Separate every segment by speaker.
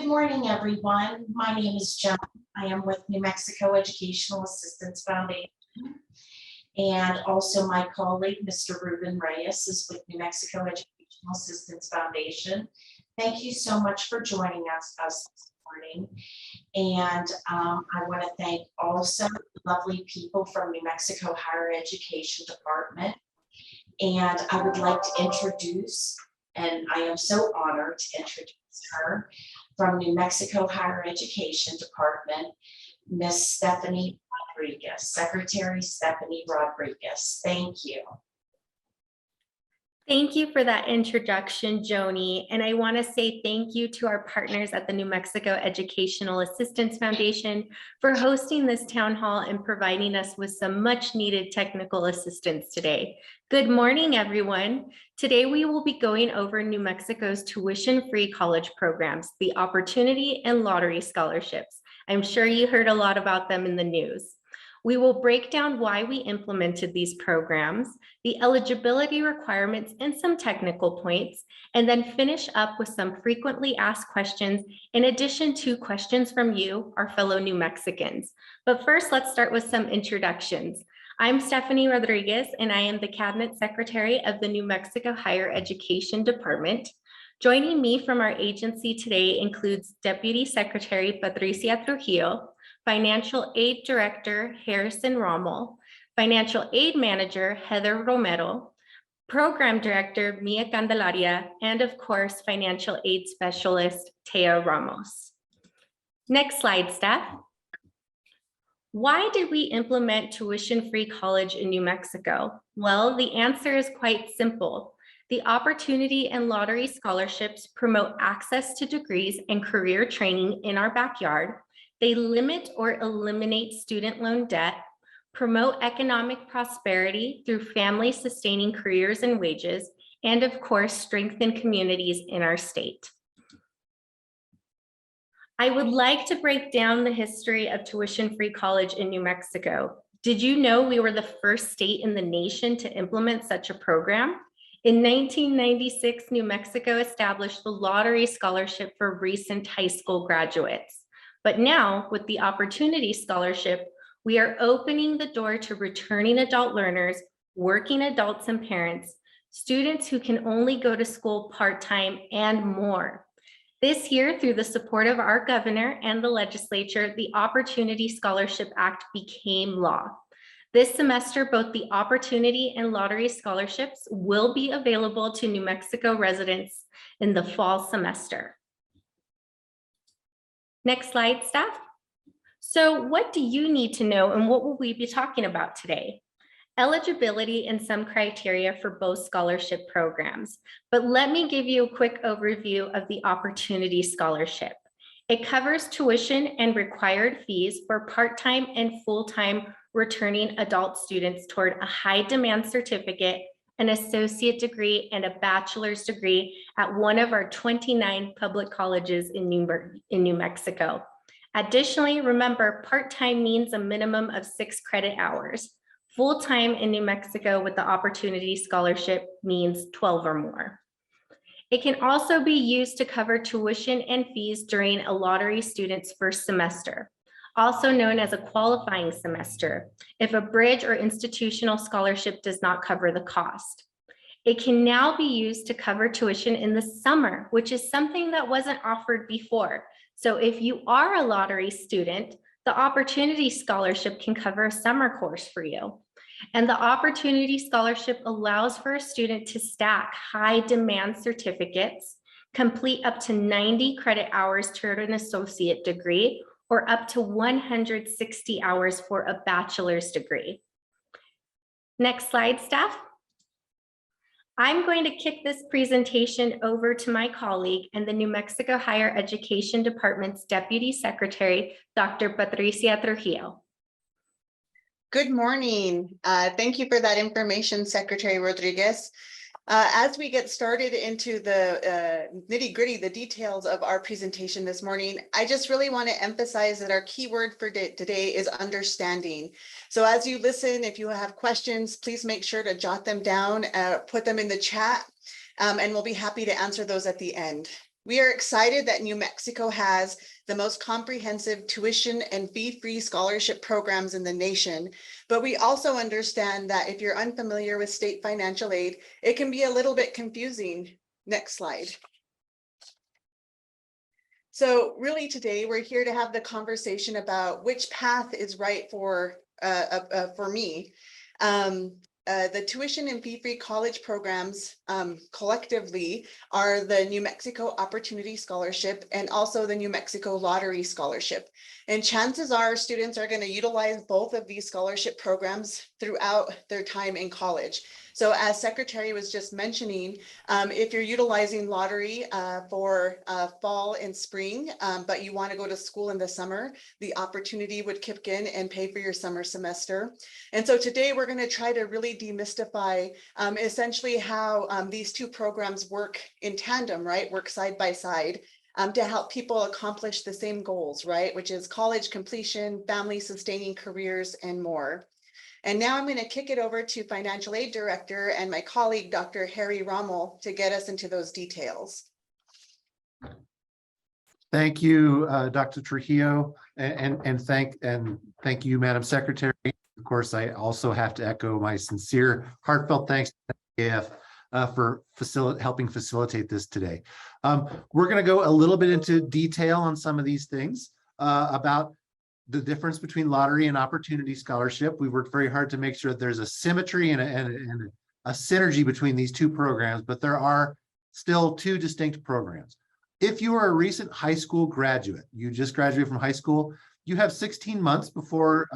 Speaker 1: Good morning, everyone. My name is Joan. I am with New Mexico Educational Assistance Foundation. And also my colleague, Mr. Ruben Reyes, is with New Mexico Educational Assistance Foundation. Thank you so much for joining us this morning. And I want to thank also the lovely people from New Mexico Higher Education Department. And I would like to introduce, and I am so honored to introduce her, from New Mexico Higher Education Department, Miss Stephanie Rodriguez, Secretary Stephanie Rodriguez. Thank you.
Speaker 2: Thank you for that introduction, Joni. And I want to say thank you to our partners at the New Mexico Educational Assistance Foundation for hosting this town hall and providing us with some much needed technical assistance today. Good morning, everyone. Today we will be going over New Mexico's tuition-free college programs, the Opportunity and Lottery Scholarships. I'm sure you heard a lot about them in the news. We will break down why we implemented these programs, the eligibility requirements and some technical points, and then finish up with some frequently asked questions in addition to questions from you, our fellow New Mexicans. But first, let's start with some introductions. I'm Stephanie Rodriguez, and I am the Cabinet Secretary of the New Mexico Higher Education Department. Joining me from our agency today includes Deputy Secretary Patricia Trujillo, Financial Aid Director Harrison Rommel, Financial Aid Manager Heather Romero, Program Director Mia Candelaria, and of course, Financial Aid Specialist Teo Ramos. Next slide, Steph. Why did we implement tuition-free college in New Mexico? Well, the answer is quite simple. The Opportunity and Lottery Scholarships promote access to degrees and career training in our backyard. They limit or eliminate student loan debt, promote economic prosperity through family-sustaining careers and wages, and of course, strengthen communities in our state. I would like to break down the history of tuition-free college in New Mexico. Did you know we were the first state in the nation to implement such a program? In 1996, New Mexico established the Lottery Scholarship for recent high school graduates. But now, with the Opportunity Scholarship, we are opening the door to returning adult learners, working adults and parents, students who can only go to school part-time, and more. This year, through the support of our governor and the legislature, the Opportunity Scholarship Act became law. This semester, both the Opportunity and Lottery Scholarships will be available to New Mexico residents in the fall semester. Next slide, Steph. So what do you need to know and what will we be talking about today? Eligibility and some criteria for both scholarship programs. But let me give you a quick overview of the Opportunity Scholarship. It covers tuition and required fees for part-time and full-time returning adult students toward a high demand certificate, an associate degree, and a bachelor's degree at one of our 29 public colleges in New Mexico. Additionally, remember, part-time means a minimum of 6 credit hours. Full-time in New Mexico with the Opportunity Scholarship means 12 or more. It can also be used to cover tuition and fees during a lottery student's first semester, also known as a qualifying semester, if a bridge or institutional scholarship does not cover the cost. It can now be used to cover tuition in the summer, which is something that wasn't offered before. So if you are a lottery student, the Opportunity Scholarship can cover a summer course for you. And the Opportunity Scholarship allows for a student to stack high demand certificates, complete up to 90 credit hours toward an associate degree, or up to 160 hours for a bachelor's degree. Next slide, Steph. I'm going to kick this presentation over to my colleague and the New Mexico Higher Education Department's Deputy Secretary, Dr. Patricia Trujillo.
Speaker 3: Good morning. Thank you for that information, Secretary Rodriguez. As we get started into the nitty-gritty, the details of our presentation this morning, I just really want to emphasize that our key word for today is understanding. So as you listen, if you have questions, please make sure to jot them down, put them in the chat, and we'll be happy to answer those at the end. We are excited that New Mexico has the most comprehensive tuition and fee-free scholarship programs in the nation, but we also understand that if you're unfamiliar with state financial aid, it can be a little bit confusing. Next slide. So really today we're here to have the conversation about which path is right for me. The tuition and fee-free college programs collectively are the New Mexico Opportunity Scholarship and also the New Mexico Lottery Scholarship. And chances are students are going to utilize both of these scholarship programs throughout their time in college. So as Secretary was just mentioning, if you're utilizing lottery for fall and spring, but you want to go to school in the summer, the opportunity would kick in and pay for your summer semester. And so today we're going to try to really demystify essentially how these two programs work in tandem, right? Work side by side to help people accomplish the same goals, right? Which is college completion, family sustaining careers, and more. And now I'm going to kick it over to Financial Aid Director and my colleague, Dr. Harry Rommel, to get us into those details.
Speaker 4: Thank you, Dr. Trujillo, and thank you, Madam Secretary. Of course, I also have to echo my sincere, heartfelt thanks to AF for helping facilitate this today. We're going to go a little bit into detail on some of these things about the difference between lottery and opportunity scholarship. We worked very hard to make sure that there's a symmetry and a synergy between these two programs, but there are still two distinct programs. If you are a recent high school graduate, you just graduated from high school, you have 16 months before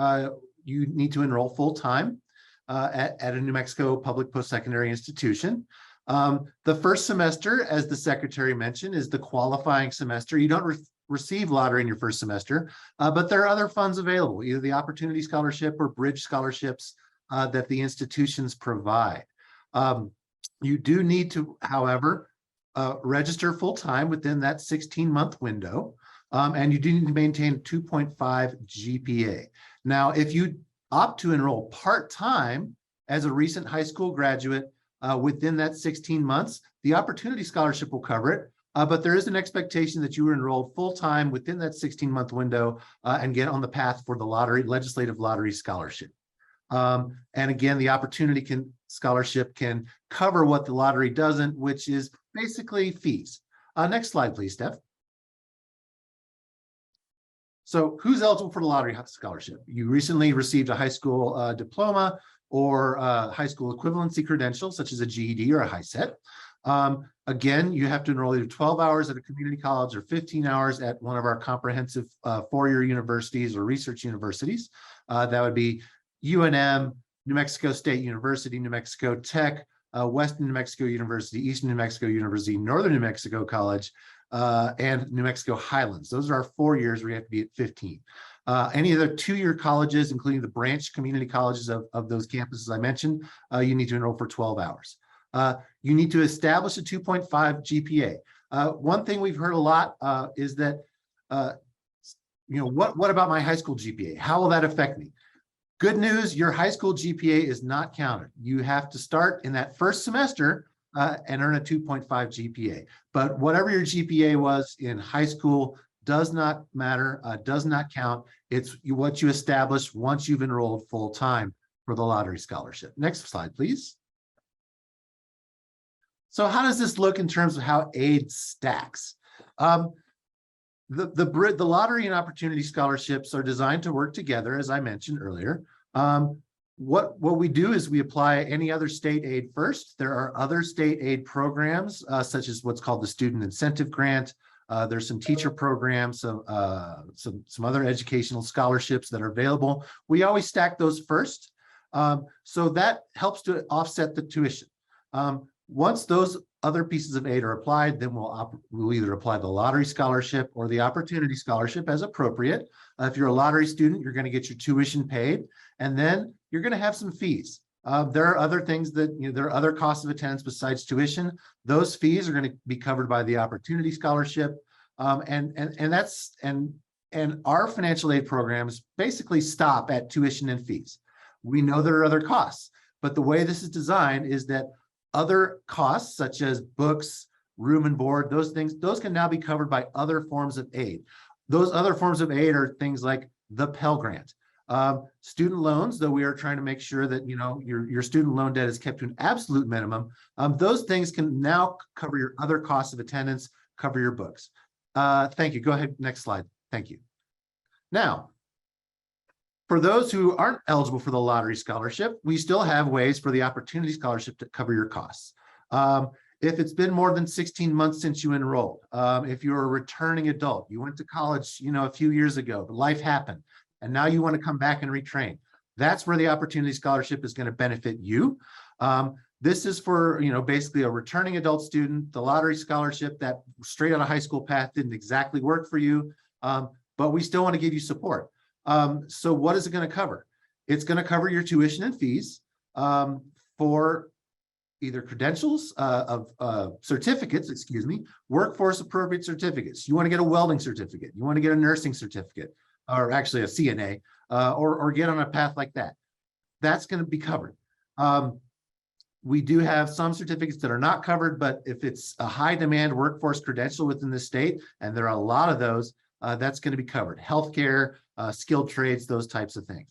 Speaker 4: you need to enroll full-time at a New Mexico public post-secondary institution. The first semester, as the Secretary mentioned, is the qualifying semester. You don't receive lottery in your first semester, but there are other funds available, either the Opportunity Scholarship or Bridge Scholarships that the institutions provide. You do need to, however, register full-time within that 16-month window, and you do need to maintain 2.5 GPA. Now, if you opt to enroll part-time as a recent high school graduate within that 16 months, the Opportunity Scholarship will cover it, but there is an expectation that you were enrolled full-time within that 16-month window and get on the path for the legislative lottery scholarship. And again, the Opportunity Scholarship can cover what the lottery doesn't, which is basically fees. Next slide, please, Steph. So who's eligible for the lottery scholarship? You recently received a high school diploma or high school equivalency credential, such as a GED or a HiSET. Again, you have to enroll either 12 hours at a community college or 15 hours at one of our comprehensive four-year universities or research universities. That would be UNM, New Mexico State University, New Mexico Tech, Western New Mexico University, Eastern New Mexico University, Northern New Mexico College, and New Mexico Highlands. Those are our 4 years where you have to be at 15. Any other two-year colleges, including the branch community colleges of those campuses I mentioned, you need to enroll for 12 hours. You need to establish a 2.5 GPA. One thing we've heard a lot is that, what about my high school GPA? How will that affect me? Good news, your high school GPA is not counted. You have to start in that first semester and earn a 2.5 GPA. But whatever your GPA was in high school does not matter, does not count. It's what you establish once you've enrolled full-time for the lottery scholarship. Next slide, please. So how does this look in terms of how aid stacks? The lottery and opportunity scholarships are designed to work together, as I mentioned earlier. What we do is we apply any other state aid first. There are other state aid programs, such as what's called the Student Incentive Grant. There's some teacher programs, some other educational scholarships that are available. We always stack those first. So that helps to offset the tuition. Once those other pieces of aid are applied, then we'll either apply the lottery scholarship or the opportunity scholarship as appropriate. If you're a lottery student, you're going to get your tuition paid, and then you're going to have some fees. There are other things that, there are other costs of attendance besides tuition. Those fees are going to be covered by the opportunity scholarship. And our financial aid programs basically stop at tuition and fees. We know there are other costs, but the way this is designed is that other costs such as books, room and board, those things, those can now be covered by other forms of aid. Those other forms of aid are things like the Pell Grant. Student loans, though we are trying to make sure that, you know, your student loan debt is kept to an absolute minimum, those things can now cover your other costs of attendance, cover your books. Thank you. Go ahead, next slide. Thank you. Now, for those who aren't eligible for the lottery scholarship, we still have ways for the Opportunity Scholarship to cover your costs. If it's been more than 16 months since you enrolled, if you're a returning adult, you went to college, you know, a few years ago, but life happened, and now you want to come back and retrain, that's where the Opportunity Scholarship is going to benefit you. This is for, you know, basically a returning adult student. The lottery scholarship, that straight out of high school path, didn't exactly work for you, but we still want to give you support. So what is it going to cover? It's going to cover your tuition and fees for either credentials certificates, excuse me, workforce appropriate certificates. You want to get a welding certificate, you want to get a nursing certificate, or actually a CNA, or get on a path like that. That's going to be covered. We do have some certificates that are not covered, but if it's a high demand workforce credential within the state, and there are a lot of those, that's going to be covered. Healthcare, skilled trades, those types of things.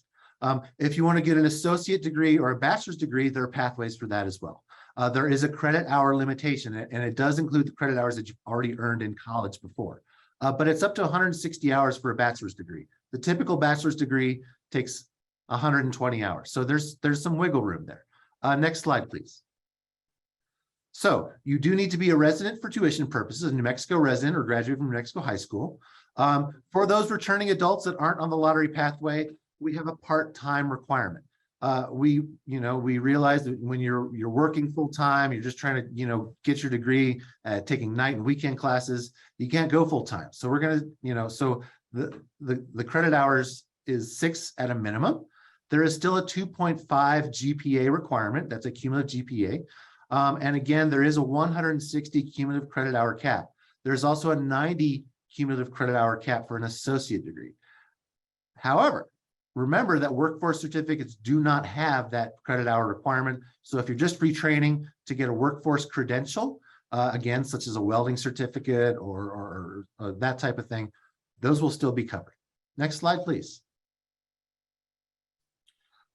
Speaker 4: If you want to get an associate degree or a bachelor's degree, there are pathways for that as well. There is a credit hour limitation, and it does include the credit hours that you've already earned in college before. But it's up to 160 hours for a bachelor's degree. The typical bachelor's degree takes 120 hours. So there's some wiggle room there. Next slide, please. So you do need to be a resident for tuition purposes, a New Mexico resident or graduate from New Mexico high school. For those returning adults that aren't on the lottery pathway, we have a part-time requirement. We realize that when you're working full-time, you're just trying to, you know, get your degree, taking night and weekend classes, you can't go full-time. So we're going to, you know, so the credit hours is 6 at a minimum. There is still a 2.5 GPA requirement. That's a cumulative GPA. And again, there is a 160 cumulative credit hour cap. There's also a 90 cumulative credit hour cap for an associate degree. However, remember that workforce certificates do not have that credit hour requirement. So if you're just retraining to get a workforce credential, again, such as a welding certificate or that type of thing, those will still be covered. Next slide, please.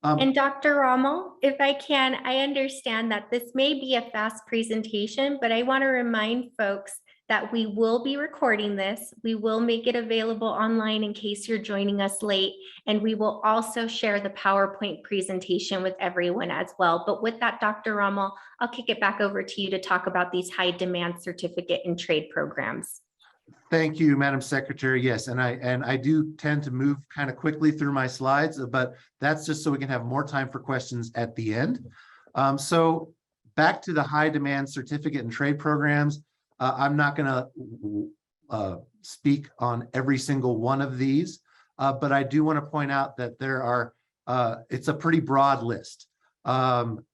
Speaker 2: And Dr. Rommel, if I can, I understand that this may be a fast presentation, but I want to remind folks that we will be recording this. We will make it available online in case you're joining us late, and we will also share the PowerPoint presentation with everyone as well. But with that, Dr. Rommel, I'll kick it back over to you to talk about these high demand certificate and trade programs.
Speaker 4: Thank you, Madam Secretary. Yes, and I do tend to move kind of quickly through my slides, but that's just so we can have more time for questions at the end. So back to the high demand certificate and trade programs. I'm not going to speak on every single one of these, but I do want to point out that there are, it's a pretty broad list.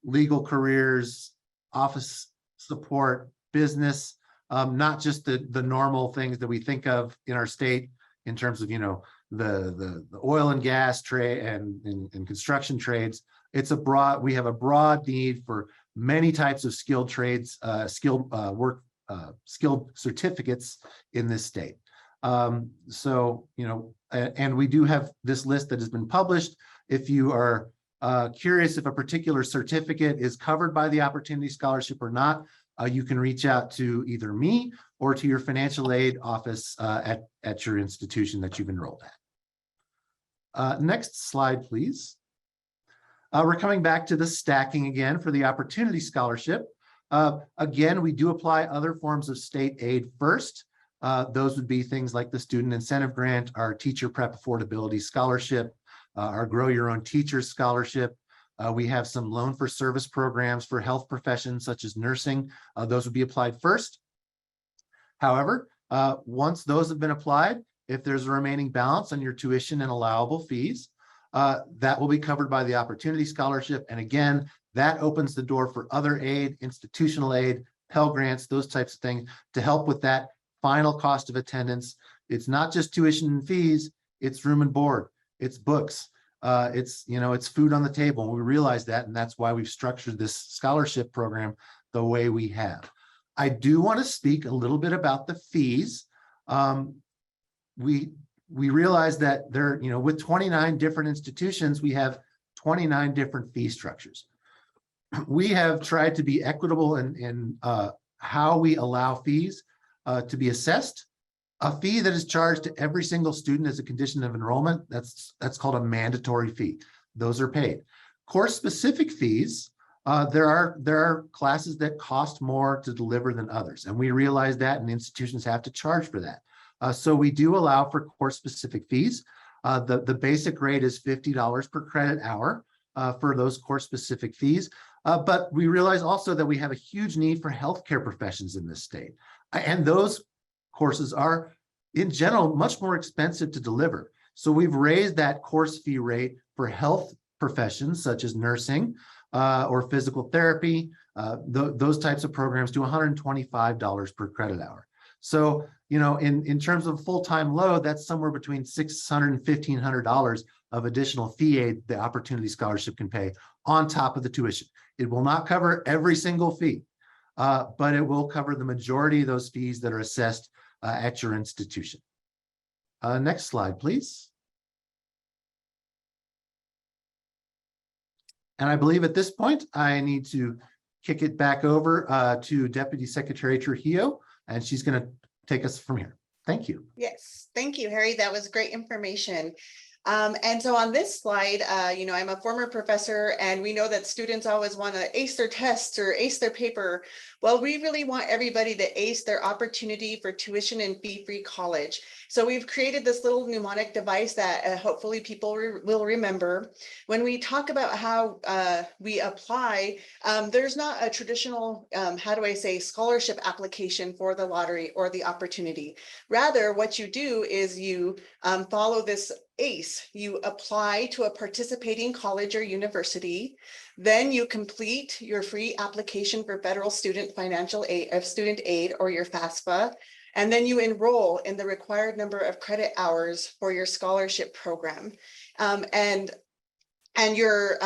Speaker 4: Legal careers, office support, business, not just the normal things that we think of in our state in terms of, you know, the oil and gas trade and construction trades. It's we have a broad need for many types of skilled trades, skilled certificates in this state. So, you know, and we do have this list that has been published. If you are curious if a particular certificate is covered by the Opportunity Scholarship or not, you can reach out to either me or to your financial aid office at your institution that you've enrolled at. Next slide, please. We're coming back to the stacking again for the Opportunity Scholarship. Again, we do apply other forms of state aid first. Those would be things like the Student Incentive Grant, our Teacher Prep Affordability Scholarship, our Grow Your Own Teachers Scholarship. We have some loan for service programs for health professions such as nursing. Those would be applied first. However, once those have been applied, if there's a remaining balance on your tuition and allowable fees, that will be covered by the Opportunity Scholarship. And again, that opens the door for other aid, institutional aid, Pell Grants, those types of things to help with that final cost of attendance. It's not just tuition and fees, it's room and board, it's books. It's, you know, it's food on the table. We realize that, and that's why we've structured this scholarship program the way we have. I do want to speak a little bit about the fees. We realize that there, with 29 different institutions, we have 29 different fee structures. We have tried to be equitable in how we allow fees to be assessed. A fee that is charged to every single student as a condition of enrollment, that's called a mandatory fee. Those are paid. Course-specific fees, there are classes that cost more to deliver than others, and we realize that, and institutions have to charge for that. So we do allow for course-specific fees. The basic rate is $50 per credit hour for those course-specific fees. But we realize also that we have a huge need for healthcare professions in this state. And those courses are, in general, much more expensive to deliver. So we've raised that course fee rate for health professions such as nursing or physical therapy, those types of programs, to $125 per credit hour. So, in terms of full-time load, that's somewhere between $600 and $1,500 of additional fee aid the Opportunity Scholarship can pay on top of the tuition. It will not cover every single fee, but it will cover the majority of those fees that are assessed at your institution. Next slide, please. And I believe at this point, I need to kick it back over to Deputy Secretary Trujillo, and she's going to take us from here. Thank you.
Speaker 3: Yes, thank you, Harry. That was great information. And so on this slide, I'm a former professor, and we know that students always want to ace their tests or ace their paper. Well, we really want everybody to ace their opportunity for tuition and fee-free college. So we've created this little mnemonic device that hopefully people will remember. When we talk about how we apply, there's not a traditional, scholarship application for the lottery or the opportunity. Rather, what you do is you follow this ACE. You apply to a participating college or university, then you complete your free application for federal student financial aid, student aid, or your FAFSA, and then you enroll in the required number of credit hours for your scholarship program. And your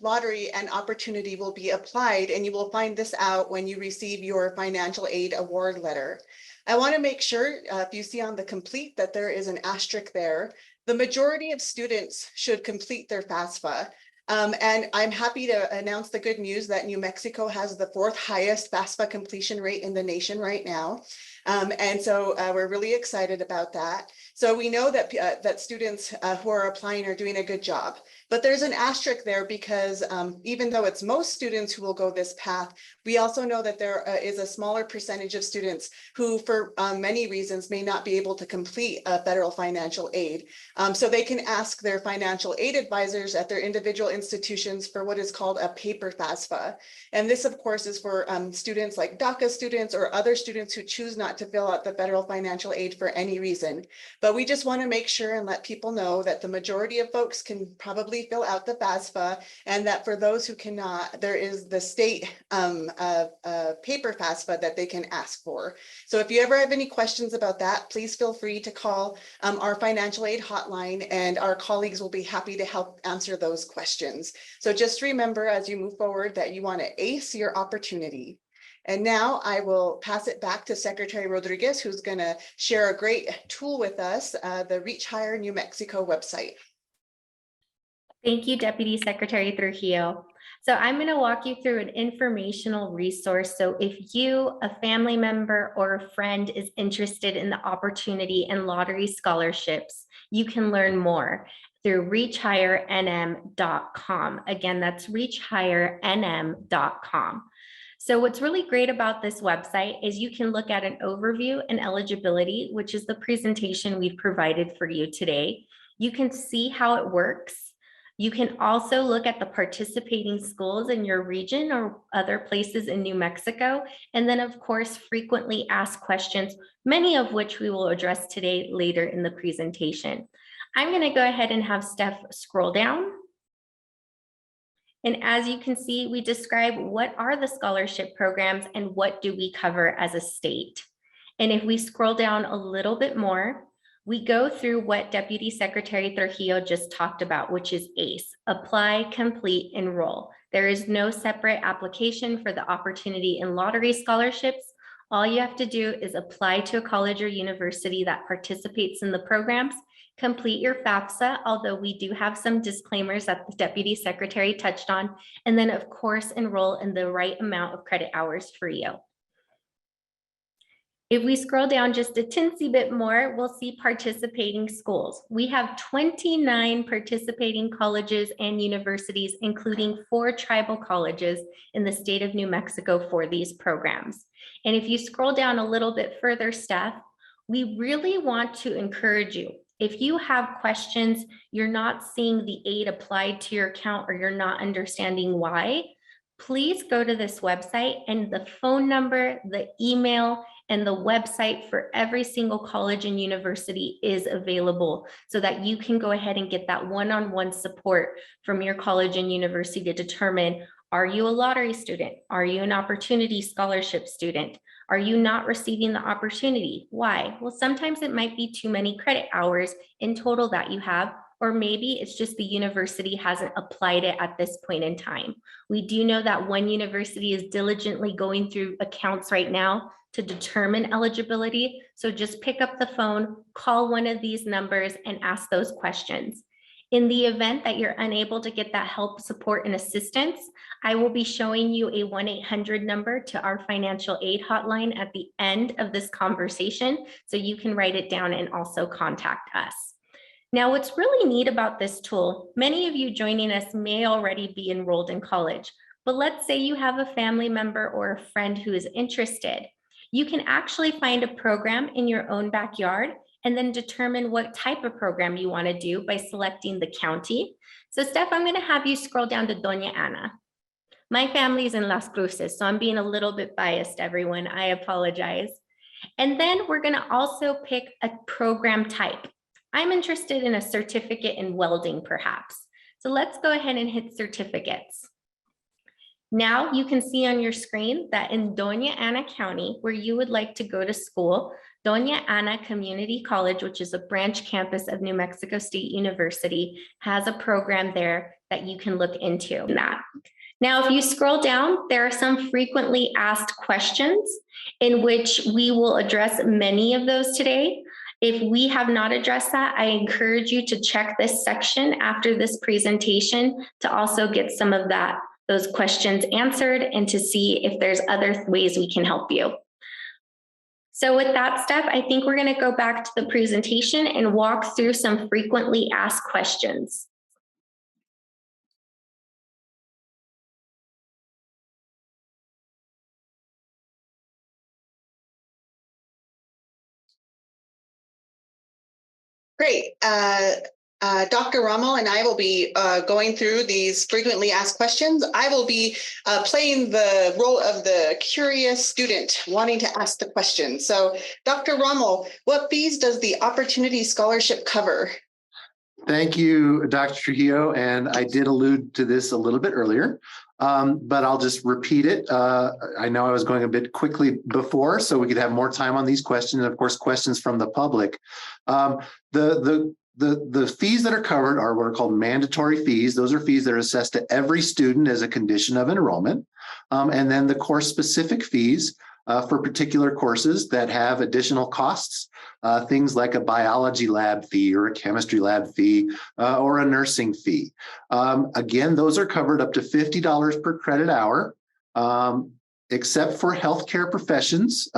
Speaker 3: lottery and opportunity will be applied, and you will find this out when you receive your financial aid award letter. I want to make sure if you see on the complete that there is an asterisk there. The majority of students should complete their FAFSA. And I'm happy to announce the good news that New Mexico has the 4th highest FAFSA completion rate in the nation right now. And so we're really excited about that. So we know that that students who are applying are doing a good job. But there's an asterisk there because even though it's most students who will go this path, we also know that there is a smaller percentage of students who, for many reasons, may not be able to complete federal financial aid. So they can ask their financial aid advisors at their individual institutions for what is called a paper FAFSA. And this, of course, is for students like Daca students or other students who choose not to fill out the federal financial aid for any reason. But we just want to make sure and let people know that the majority of folks can probably fill out the FAFSA, and that for those who cannot, there is the state paper FAFSA that they can ask for. So if you ever have any questions about that, please feel free to call our financial aid hotline, and our colleagues will be happy to help answer those questions. So just remember as you move forward that you want to ace your opportunity. And now I will pass it back to Secretary Rodriguez, who's going to share a great tool with us, the Reach Higher New Mexico website.
Speaker 2: Thank you, Deputy Secretary Trujillo. So I'm going to walk you through an informational resource. So if you, a family member, or a friend is interested in the opportunity and lottery scholarships, you can learn more through reachhighernm.com. Again, that's reachhighernm.com. So what's really great about this website is you can look at an overview and eligibility, which is the presentation we've provided for you today. You can see how it works. You can also look at the participating schools in your region or other places in New Mexico. And then, of course, frequently asked questions, many of which we will address today later in the presentation. I'm going to go ahead and have Steph scroll down. And as you can see, we describe what are the scholarship programs and what do we cover as a state. And if we scroll down a little bit more, we go through what Deputy Secretary Trujillo just talked about, which is ACE, apply, complete, enroll. There is no separate application for the opportunity and lottery scholarships. All you have to do is apply to a college or university that participates in the programs, complete your Fafsa, although we do have some disclaimers that the Deputy Secretary touched on, and then of course enroll in the right amount of credit hours for you. If we scroll down just a teensy bit more, we'll see participating schools. We have 29 participating colleges and universities, including 4 tribal colleges in the state of New Mexico for these programs. And if you scroll down a little bit further, Steph, we really want to encourage you. If you have questions, you're not seeing the aid applied to your account, or you're not understanding why, please go to this website, and the phone number, the email, and the website for every single college and university is available so that you can go ahead and get that one-on-one support from your college and university to determine, are you a lottery student? Are you an opportunity scholarship student? Are you not receiving the opportunity? Why? Well, sometimes it might be too many credit hours in total that you have, or maybe it's just the university hasn't applied it at this point in time. We do know that one university is diligently going through accounts right now to determine eligibility. So just pick up the phone, call one of these numbers, and ask those questions. In the event that you're unable to get that help, support, and assistance, I will be showing you a 1-800 number to our financial aid hotline at the end of this conversation, so you can write it down and also contact us. Now, what's really neat about this tool, many of you joining us may already be enrolled in college, but let's say you have a family member or a friend who is interested. You can actually find a program in your own backyard and then determine what type of program you want to do by selecting the county. So Steph, I'm going to have you scroll down to Dona Ana. My family is in Las Cruces, so I'm being a little bit biased, everyone. I apologize. And then we're going to also pick a program type. I'm interested in a certificate in welding, perhaps. So let's go ahead and hit certificates. Now you can see on your screen that in Dona Ana County, where you would like to go to school, Dona Ana Community College, which is a branch campus of New Mexico State University, has a program there that you can look into that. Now, if you scroll down, there are some frequently asked questions in which we will address many of those today. If we have not addressed that, I encourage you to check this section after this presentation to also get some of those questions answered and to see if there's other ways we can help you. So with that, Steph, I think we're going to go back to the presentation and walk through some frequently asked questions.
Speaker 3: Great. Dr. Rommel and I will be going through these frequently asked questions. I will be playing the role of the curious student wanting to ask the question. So, Dr. Rommel, what fees does the Opportunity Scholarship cover?
Speaker 4: Thank you, Dr. Trujillo, and I did allude to this a little bit earlier, but I'll just repeat it. I know I was going a bit quickly before, so we could have more time on these questions, and of course, questions from the public. The fees that are covered are what are called mandatory fees. Those are fees that are assessed to every student as a condition of enrollment. And then the course-specific fees for particular courses that have additional costs, things like a biology lab fee or a chemistry lab fee or a nursing fee. Again, those are covered up to $50 per credit hour. Except for healthcare professions,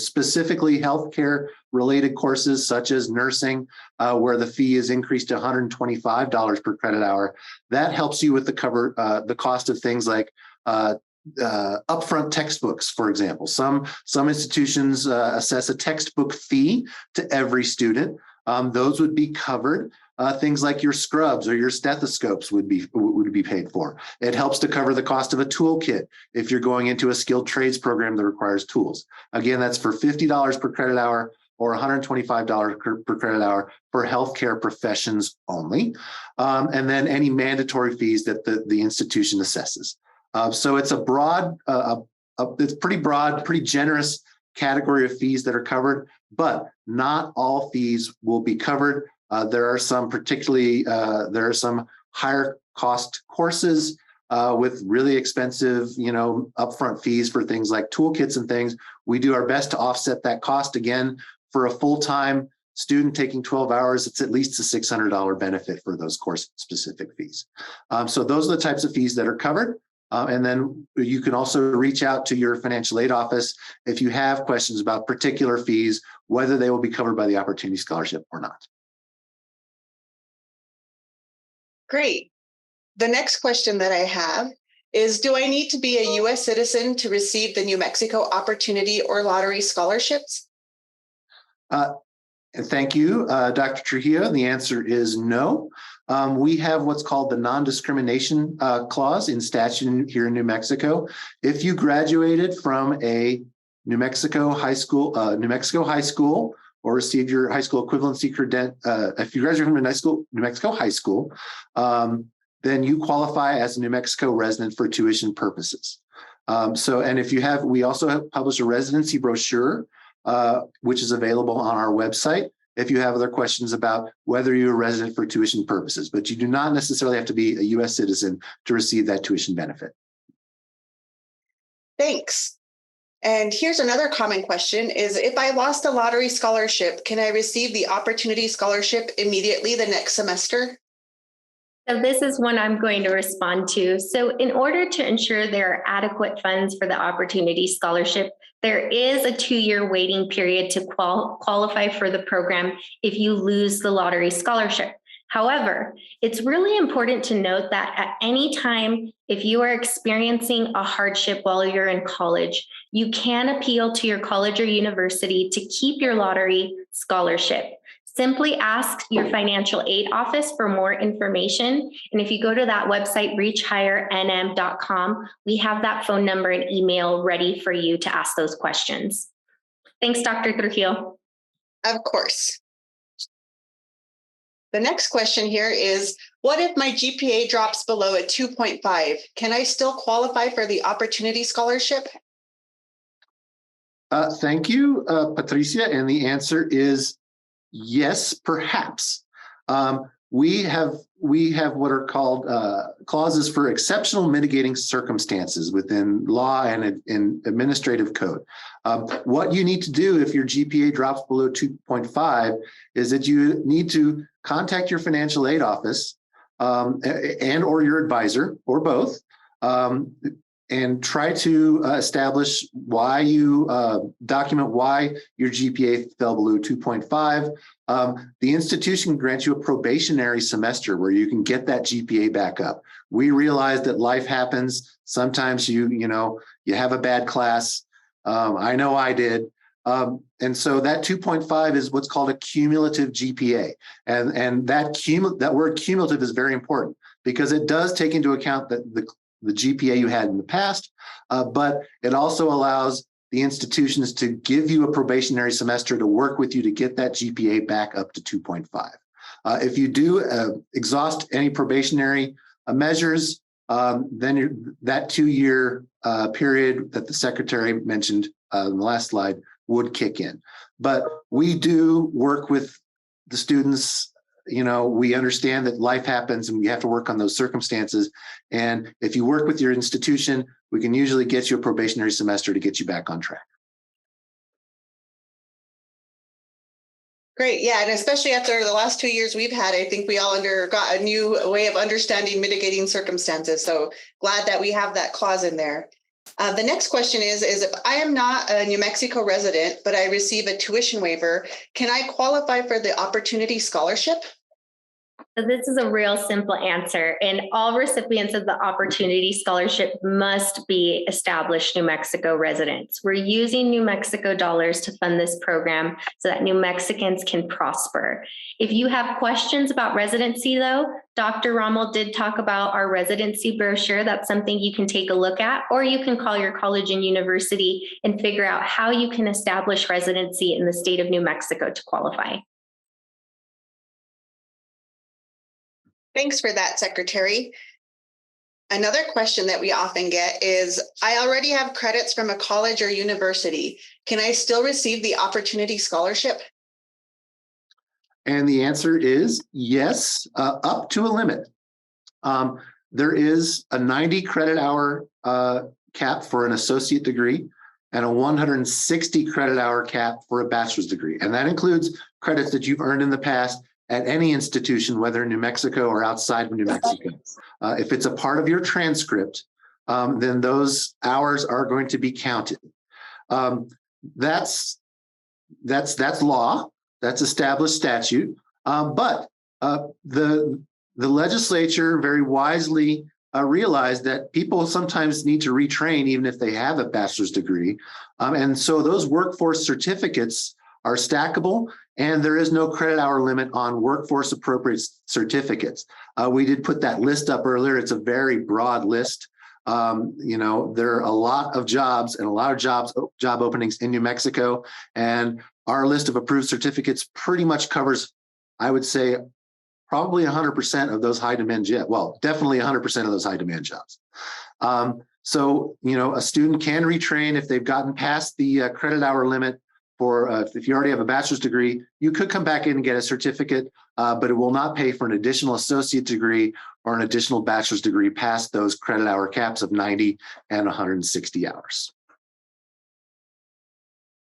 Speaker 4: specifically healthcare related courses such as nursing, where the fee is increased to $125 per credit hour. That helps you with the cost of things like upfront textbooks, for example. Some institutions assess a textbook fee to every student. Those would be covered. Things like your scrubs or your stethoscopes would be paid for. It helps to cover the cost of a toolkit if you're going into a skilled trades program that requires tools. Again, that's for $50 per credit hour or $125 per credit hour for healthcare professions only. And then any mandatory fees that the institution assesses. So it's a broad, it's pretty broad, pretty generous category of fees that are covered, but not all fees will be covered. There are some higher cost courses with really expensive, upfront fees for things like toolkits and things. We do our best to offset that cost. Again, for a full-time student taking 12 hours, it's at least a $600 benefit for those course-specific fees. So those are the types of fees that are covered. And then you can also reach out to your financial aid office if you have questions about particular fees, whether they will be covered by the Opportunity Scholarship or not.
Speaker 3: Great. The next question that I have is, do I need to be a U.S. citizen to receive the New Mexico Opportunity or Lottery scholarships?
Speaker 4: Thank you, Dr. Trujillo. The answer is no. We have what's called the Non-Discrimination clause in statute here in New Mexico. If you graduated from a New Mexico high school, or received your high school equivalency credential, if you graduated from a New Mexico high school, then you qualify as a New Mexico resident for tuition purposes. And if you have, we also have published a residency brochure, which is available on our website if you have other questions about whether you're a resident for tuition purposes, but you do not necessarily have to be a U.S. citizen to receive that tuition benefit.
Speaker 3: Thanks. And here's another common question is, if I lost a lottery scholarship, can I receive the Opportunity Scholarship immediately the next semester?
Speaker 2: So this is one I'm going to respond to. So in order to ensure there are adequate funds for the Opportunity Scholarship, there is a 2-year waiting period to qualify for the program if you lose the lottery scholarship. However, it's really important to note that at any time, if you are experiencing a hardship while you're in college, you can appeal to your college or university to keep your lottery scholarship. Simply ask your financial aid office for more information. And if you go to that website, reachhighernm.com, we have that phone number and email ready for you to ask those questions. Thanks, Dr. Trujillo.
Speaker 3: Of course. The next question here is, what if my GPA drops below a 2.5? Can I still qualify for the Opportunity Scholarship?
Speaker 4: Thank you, Patricia. And the answer is yes, perhaps. We have what are called clauses for exceptional mitigating circumstances within law and in administrative code. What you need to do if your GPA drops below 2.5 is that you need to contact your financial aid office and or your advisor or both, and try to establish why you document why your GPA fell below 2.5. The institution can grant you a probationary semester where you can get that GPA back up. We realize that life happens. Sometimes you have a bad class. I know I did. And so that 2.5 is what's called a cumulative GPA. And that word cumulative is very important because it does take into account that the GPA you had in the past, but it also allows the institutions to give you a probationary semester to work with you to get that GPA back up to 2.5. If you do exhaust any probationary measures, then that 2-year period that the secretary mentioned in the last slide would kick in. But we do work with the students. We understand that life happens and we have to work on those circumstances. And if you work with your institution, we can usually get you a probationary semester to get you back on track.
Speaker 3: Great. Yeah. And especially after the last 2 years we've had, I think we all got a new way of understanding mitigating circumstances. So glad that we have that clause in there. The next question is if I am not a New Mexico resident, but I receive a tuition waiver, can I qualify for the Opportunity Scholarship?
Speaker 2: So this is a real simple answer, and all recipients of the Opportunity Scholarship must be established New Mexico residents. We're using New Mexico dollars to fund this program so that New Mexicans can prosper. If you have questions about residency, though, Dr. Rommel did talk about our residency brochure. That's something you can take a look at, or you can call your college and university and figure out how you can establish residency in the state of New Mexico to qualify.
Speaker 3: Thanks for that, Secretary. Another question that we often get is, I already have credits from a college or university. Can I still receive the Opportunity Scholarship?
Speaker 4: And the answer is yes, up to a limit. there is a 90 credit hour cap for an associate degree and a 160 credit hour cap for a bachelor's degree. And that includes credits that you've earned in the past at any institution, whether in New Mexico or outside of New Mexico. If it's a part of your transcript, then those hours are going to be counted. That's law, that's established statute. But the legislature very wisely realized that people sometimes need to retrain even if they have a bachelor's degree. And so those workforce certificates are stackable, and there is no credit hour limit on workforce appropriate certificates. We did put that list up earlier. It's a very broad list. You know, there are a lot of jobs and a lot of job openings in New Mexico, and our list of approved certificates pretty much covers, I would say, probably 100% of those high demand jobs. Well, definitely 100% of those high demand jobs. So, you know, a student can retrain if they've gotten past the credit hour limit. For if you already have a bachelor's degree, you could come back in and get a certificate, but it will not pay for an additional associate degree or an additional bachelor's degree past those credit hour caps of 90 and 160 hours.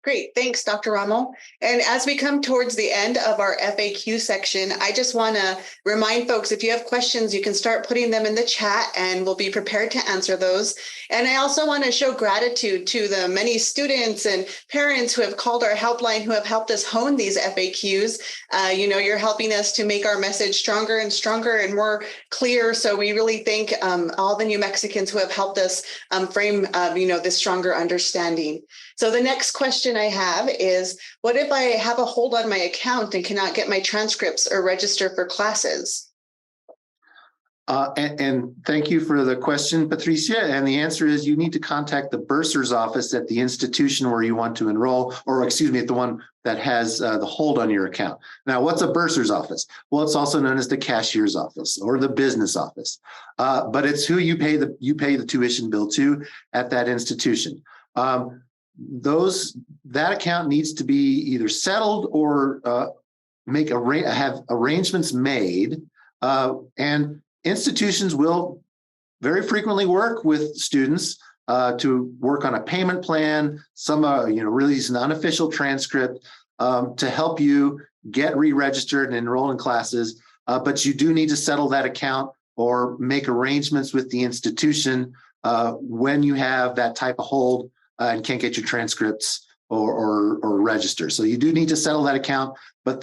Speaker 3: Great, thanks, Dr. Rommel. And as we come towards the end of our FAQ section, I just want to remind folks, if you have questions, you can start putting them in the chat and we'll be prepared to answer those. And I also want to show gratitude to the many students and parents who have called our helpline, who have helped us hone these FAQs. You know, you're helping us to make our message stronger and stronger and more clear. So we really thank all the New Mexicans who have helped us frame, you know, this stronger understanding. So the next question I have is, what if I have a hold on my account and cannot get my transcripts or register for classes?
Speaker 4: And thank you for the question, Patricia. And the answer is you need to contact the bursar's office at the institution where you want to enroll, or excuse me, at the one that has the hold on your account. Now, what's a bursar's office? Well, it's also known as the cashier's office or the business office, but it's who you pay the tuition bill to at that institution. That account needs to be either settled or have arrangements made, and institutions will very frequently work with students to work on a payment plan, some release an unofficial transcript to help you get re-registered and enroll in classes, but you do need to settle that account or make arrangements with the institution when you have that type of hold and can't get your transcripts or register. So you do need to settle that account, but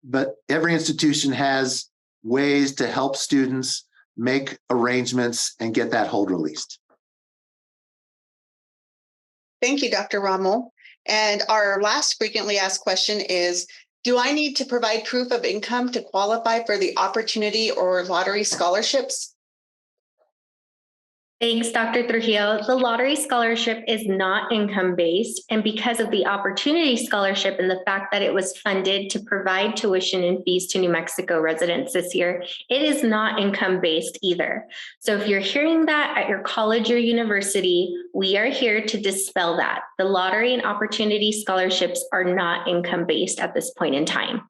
Speaker 4: but every institution has ways to help students make arrangements and get that hold released.
Speaker 3: Thank you, Dr. Rommel. And our last frequently asked question is, do I need to provide proof of income to qualify for the opportunity or lottery scholarships?
Speaker 2: Thanks, Dr. Trujillo. The lottery scholarship is not income-based, and because of the opportunity scholarship and the fact that it was funded to provide tuition and fees to New Mexico residents this year, it is not income-based either. So if you're hearing that at your college or university, we are here to dispel that. The lottery and opportunity scholarships are not income-based at this point in time.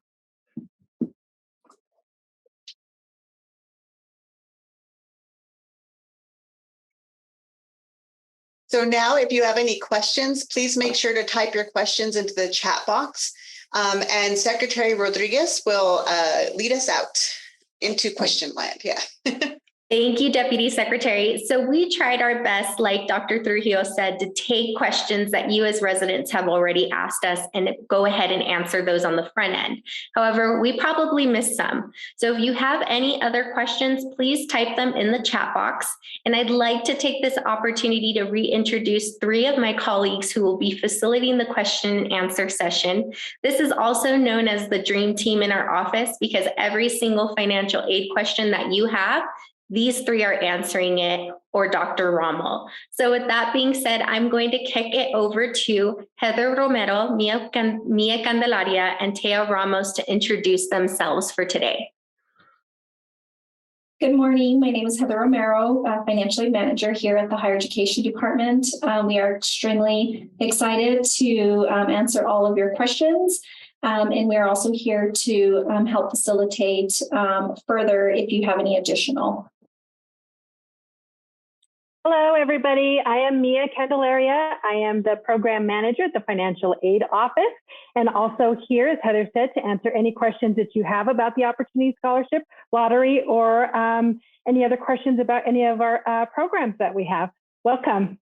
Speaker 3: So now, if you have any questions, please make sure to type your questions into the chat box. And Secretary Rodriguez will lead us out into question land. Yeah.
Speaker 2: Thank you, Deputy Secretary. So we tried our best, like Dr. Trujillo said, to take questions that you as residents have already asked us and go ahead and answer those on the front end. However, we probably missed some. So if you have any other questions, please type them in the chat box. And I'd like to take this opportunity to reintroduce 3 of my colleagues who will be facilitating the question and answer session. This is also known as the dream team in our office because every single financial aid question that you have, these 3 are answering it, or Dr. Rommel. So with that being said, I'm going to kick it over to Heather Romero, Mia Candelaria, and Teo Ramos to introduce themselves for today.
Speaker 5: Good morning. My name is Heather Romero, Financial Aid Manager here at the Higher Education Department. We are extremely excited to answer all of your questions. And we are also here to help facilitate further if you have any additional
Speaker 6: Hello, everybody. I am Mia Candelaria. I am the program manager at the Financial Aid Office. And also here, as Heather said, to answer any questions that you have about the Opportunity Scholarship Lottery or any other questions about any of our programs that we have. Welcome.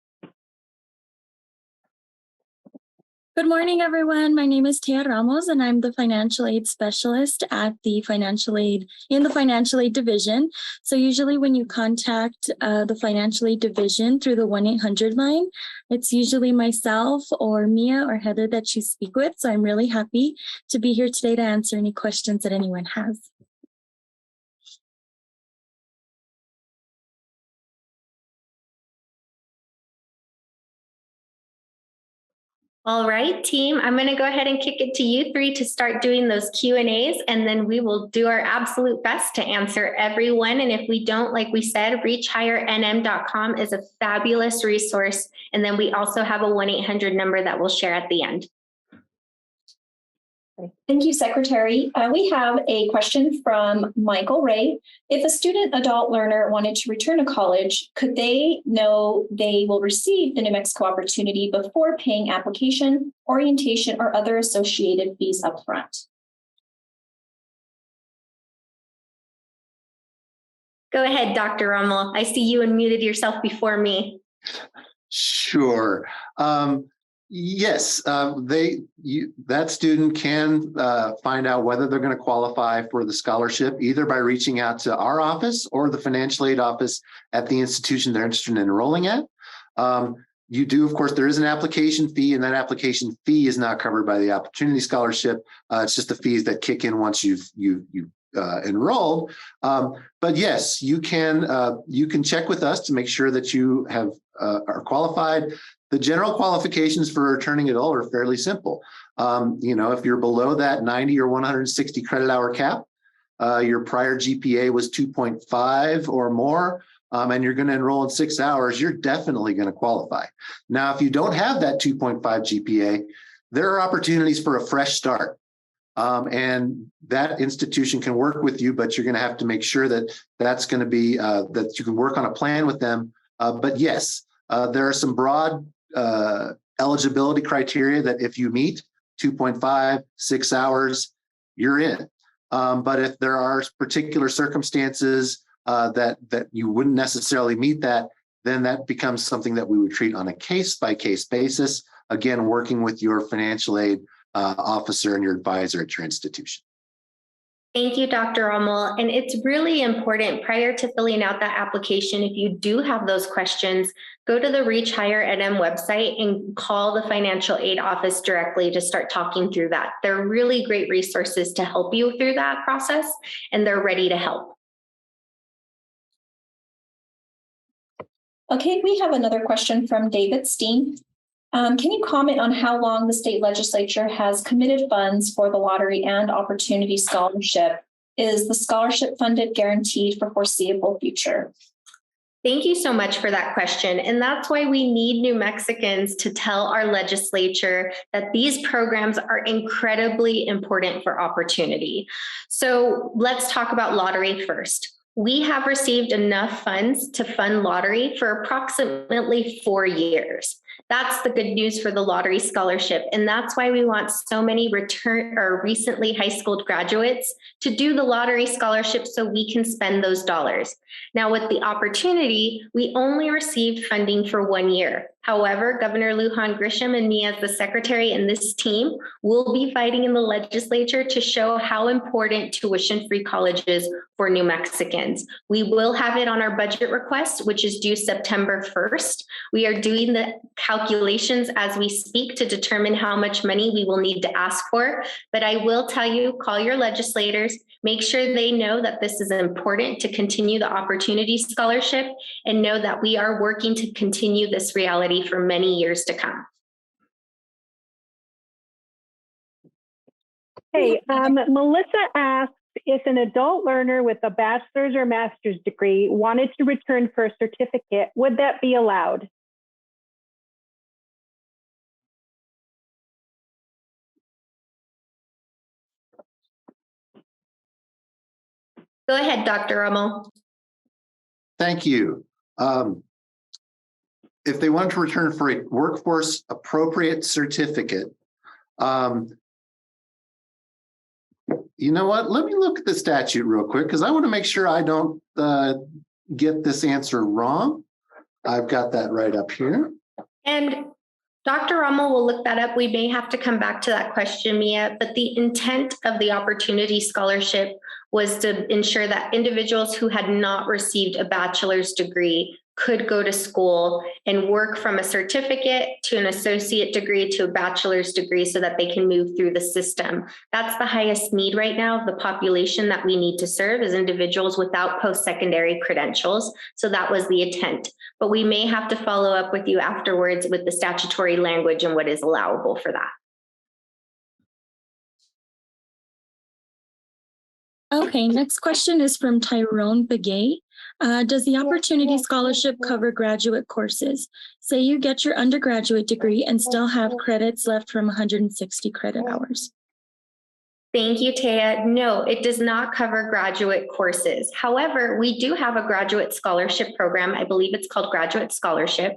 Speaker 7: Good morning, everyone. My name is Tia Ramos, and I'm the financial aid specialist at the financial aid division. So usually when you contact the financial aid division through the 1-800 line, it's usually myself or Mia or Heather that you speak with. So I'm really happy to be here today to answer any questions that anyone has.
Speaker 2: All right, team, I'm going to go ahead and kick it to you three to start doing those Q&As, and then we will do our absolute best to answer everyone. And if we don't, like we said, reachhighernm.com is a fabulous resource. And then we also have a 1-800 number that we'll share at the end.
Speaker 5: Thank you, Secretary. We have a question from Michael Ray. If a student adult learner wanted to return to college, could they know they will receive the New Mexico opportunity before paying application, orientation, or other associated fees upfront?
Speaker 2: Go ahead, Dr. Rommel. I see you unmuted yourself before me.
Speaker 4: Sure. Yes, that student can find out whether they're going to qualify for the scholarship either by reaching out to our office or the financial aid office at the institution they're interested in enrolling at. You do, of course, there is an application fee, and that application fee is not covered by the Opportunity Scholarship. It's just the fees that kick in once you've enrolled. But yes, you can check with us to make sure that you have are qualified. The general qualifications for a returning adult are fairly simple. If you're below that 90 or 160 credit hour cap, your prior GPA was 2.5 or more, and you're going to enroll in 6 hours, you're definitely going to qualify. Now, if you don't have that 2.5 GPA, there are opportunities for a fresh start. And that institution can work with you, but you're going to have to make sure that that's going to be, that you can work on a plan with them. But yes, there are some broad eligibility criteria that if you meet 2.5, 6 hours, you're in. But if there are particular circumstances that you wouldn't necessarily meet that, then that becomes something that we would treat on a case-by-case basis, again, working with your financial aid officer and your advisor at your institution.
Speaker 2: Thank you, Dr. Rommel. And it's really important prior to filling out that application, if you do have those questions, go to the Reach Higher NM website and call the financial aid office directly to start talking through that. They're really great resources to help you through that process, and they're ready to help.
Speaker 5: Okay, we have another question from David Steen. Can you comment on how long the state legislature has committed funds for the lottery and opportunity scholarship? Is the scholarship funded guaranteed for foreseeable future?
Speaker 2: Thank you so much for that question. And that's why we need New Mexicans to tell our legislature that these programs are incredibly important for opportunity. So let's talk about lottery first. We have received enough funds to fund lottery for approximately 4 years. That's the good news for the lottery scholarship. And that's why we want so many recently high school graduates to do the lottery scholarship so we can spend those dollars. Now with the opportunity, we only received funding for 1 year. However, Governor Lujan Grisham and me as the secretary and this team will be fighting in the legislature to show how important tuition-free college is for New Mexicans. We will have it on our budget request, which is due September 1st. We are doing the calculations as we speak to determine how much money we will need to ask for. But I will tell you, call your legislators, make sure they know that this is important to continue the Opportunity Scholarship, and know that we are working to continue this reality for many years to come.
Speaker 6: Hey, Melissa asked if an adult learner with a bachelor's or master's degree wanted to return for a certificate, would that be allowed?
Speaker 2: Go ahead, Dr. Rommel.
Speaker 4: Thank you. if they wanted to return for a workforce appropriate certificate, you know what? Let me look at the statute real quick because I want to make sure I don't get this answer wrong. I've got that right up here.
Speaker 2: And Dr. Rommel will look that up. We may have to come back to that question, Mia, but the intent of the Opportunity Scholarship was to ensure that individuals who had not received a bachelor's degree could go to school and work from a certificate to an associate degree to a bachelor's degree so that they can move through the system. That's the highest need right now. The population that we need to serve is individuals without post-secondary credentials. So that was the intent. But we may have to follow up with you afterwards with the statutory language and what is allowable for that.
Speaker 7: Okay, next question is from Tyrone Begay. Does the Opportunity Scholarship cover graduate courses? Say you get your undergraduate degree and still have credits left from 160 credit hours.
Speaker 2: Thank you, Taya. No, it does not cover graduate courses. However, we do have a graduate scholarship program. I believe it's called Graduate Scholarship.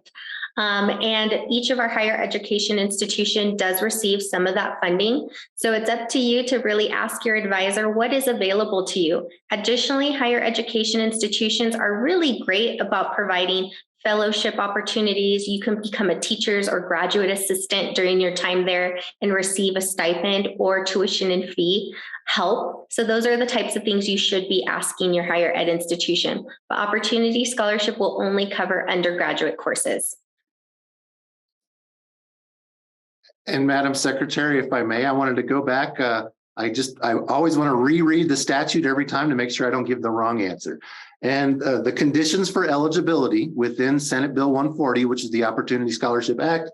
Speaker 2: And each of our higher education institution does receive some of that funding. So it's up to you to really ask your advisor what is available to you. Additionally, higher education institutions are really great about providing fellowship opportunities. You can become a teacher's or graduate assistant during your time there and receive a stipend or tuition and fee help. So those are the types of things you should be asking your higher ed institution. But Opportunity Scholarship will only cover undergraduate courses.
Speaker 4: And Madam Secretary, if I may, I wanted to go back. I always want to reread the statute every time to make sure I don't give the wrong answer. And the conditions for eligibility within Senate Bill 140, which is the Opportunity Scholarship Act,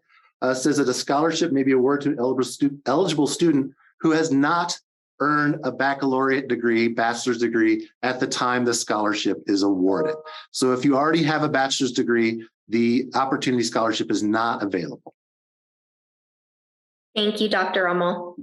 Speaker 4: says that a scholarship may be awarded to an eligible student who has not earned a baccalaureate degree, bachelor's degree at the time the scholarship is awarded. So if you already have a bachelor's degree, the Opportunity Scholarship is not available.
Speaker 2: Thank you, Dr. Rommel.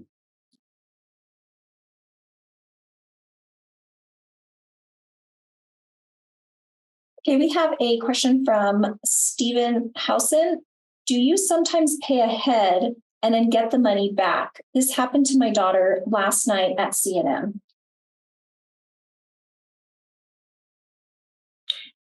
Speaker 5: Okay, we have a question from Stephen Housen. Do you sometimes pay ahead and then get the money back? This happened to my daughter last night at C&M.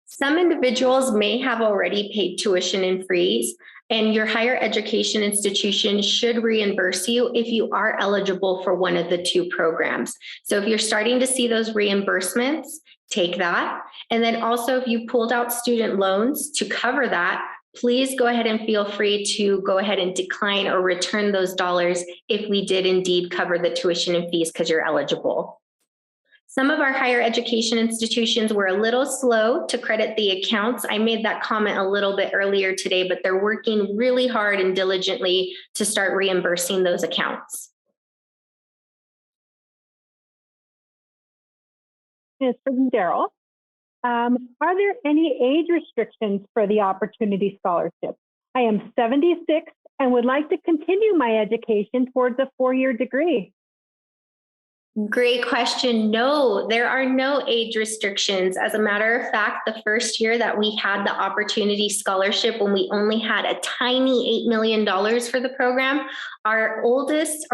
Speaker 2: Some individuals may have already paid tuition and fees, and your higher education institution should reimburse you if you are eligible for one of the two programs. So if you're starting to see those reimbursements, take that. And then also if you pulled out student loans to cover that, please go ahead and feel free to go ahead and decline or return those dollars if we did indeed cover the tuition and fees because you're eligible. Some of our higher education institutions were a little slow to credit the accounts. I made that comment a little bit earlier today, but they're working really hard and diligently to start reimbursing those accounts.
Speaker 6: It's from Daryl. Are there any age restrictions for the Opportunity Scholarship? I am 76 and would like to continue my education towards a 4-year degree.
Speaker 2: Great question. No, there are no age restrictions. As a matter of fact, the first year that we had the Opportunity Scholarship, when we only had a tiny $8 million for the program, our oldest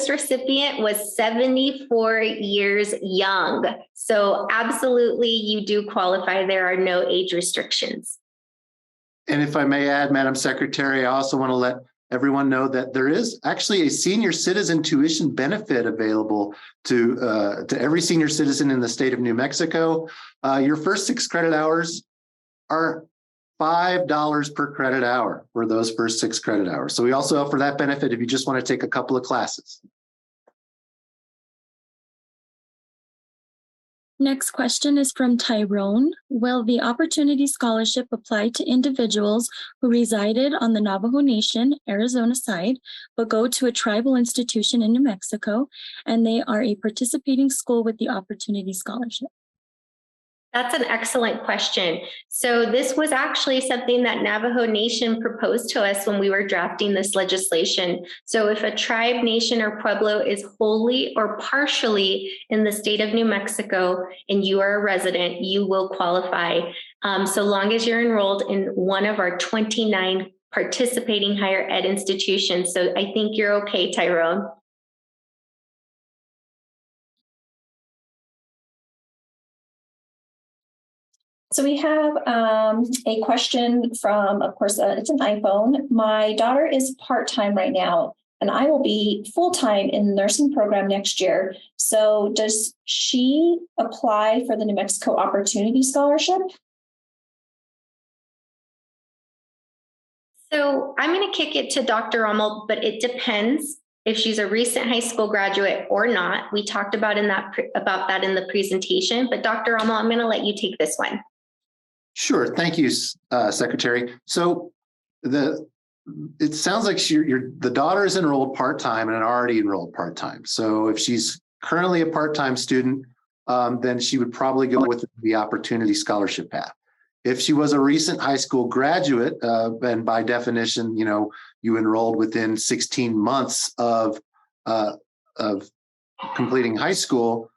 Speaker 2: recipient was 74 years young. So absolutely, you do qualify. There are no age restrictions.
Speaker 4: And if I may add, Madam Secretary, I also want to let everyone know that there is actually a senior citizen tuition benefit available to every senior citizen in the state of New Mexico. Your first 6 credit hours are $5 per credit hour for those first 6 credit hours. So we also offer that benefit if you just want to take a couple of classes.
Speaker 7: Next question is from Tyrone. Will the Opportunity Scholarship apply to individuals who resided on the Navajo Nation, Arizona side, but go to a tribal institution in New Mexico, and they are a participating school with the Opportunity Scholarship?
Speaker 2: That's an excellent question. So this was actually something that Navajo Nation proposed to us when we were drafting this legislation. So if a tribe, nation, or pueblo is wholly or partially in the state of New Mexico and you are a resident, you will qualify, so long as you're enrolled in one of our 29 participating higher ed institutions. So I think you're okay, Tyrone.
Speaker 5: So we have a question from, of course, it's an iPhone. My daughter is part-time right now, and I will be full-time in the nursing program next year. So does she apply for the New Mexico Opportunity Scholarship?
Speaker 2: So I'm going to kick it to Dr. Rommel, but it depends if she's a recent high school graduate or not. We talked about that in the presentation, but Dr. Rommel, I'm going to let you take this one.
Speaker 4: Sure. Thank you, Secretary. So it sounds like the daughter is enrolled part-time and already enrolled part-time. So if she's currently a part-time student, then she would probably go with the Opportunity Scholarship path. If she was a recent high school graduate, and by definition, you enrolled within 16 months of completing high school,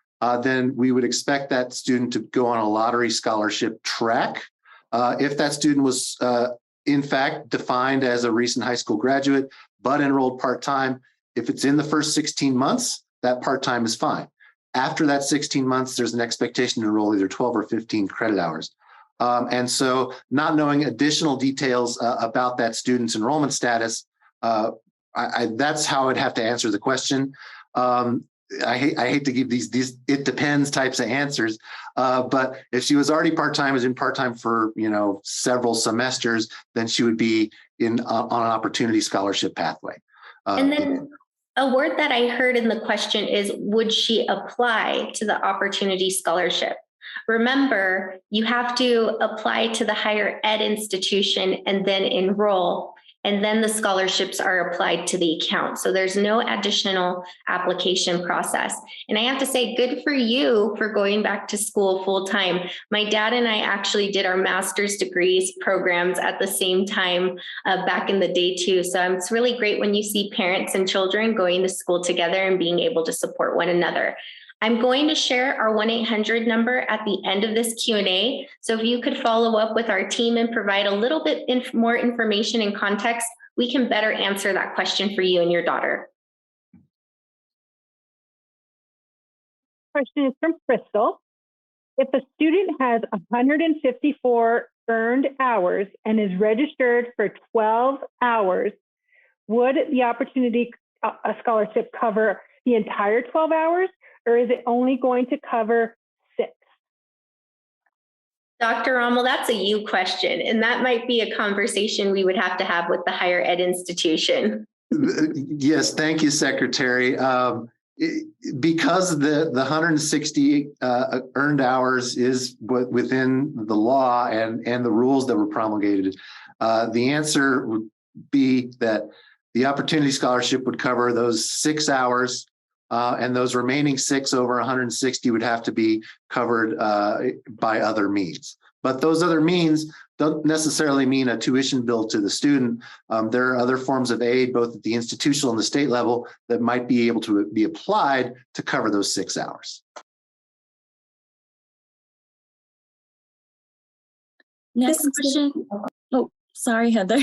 Speaker 4: then we would expect that student to go on a lottery scholarship track. If that student was in fact defined as a recent high school graduate, but enrolled part-time, if it's in the first 16 months, that part-time is fine. After that 16 months, there's an expectation to enroll either 12 or 15 credit hours. And so not knowing additional details about that student's enrollment status, that's how I'd have to answer the question. I hate to give these it depends types of answers, but if she was already part-time, is in part-time for several semesters, then she would be on an Opportunity Scholarship pathway.
Speaker 2: And then a word that I heard in the question is, would she apply to the Opportunity Scholarship? Remember, you have to apply to the higher ed institution and then enroll, and then the scholarships are applied to the account. So there's no additional application process. And I have to say, good for you for going back to school full time. My dad and I actually did our master's degrees programs at the same time back in the day too. So it's really great when you see parents and children going to school together and being able to support one another. I'm going to share our 1-800 number at the end of this Q&A. So if you could follow up with our team and provide a little bit more information and context, we can better answer that question for you and your daughter.
Speaker 6: Question is from Crystal. If a student has 154 earned hours and is registered for 12 hours, would the Opportunity Scholarship cover the entire 12 hours? Or is it only going to cover 6?
Speaker 2: Dr. Rommel, that's a you question, and that might be a conversation we would have to have with the higher ed institution.
Speaker 4: Yes, thank you, Secretary. Because the 160 earned hours is within the law and the rules that were promulgated, the answer would be that the Opportunity Scholarship would cover those 6 hours. And those remaining 6 over 160 would have to be covered by other means. But those other means don't necessarily mean a tuition bill to the student. There are other forms of aid, both at the institutional and the state level, that might be able to be applied to cover those 6 hours.
Speaker 7: Next question. Oh, sorry, Heather.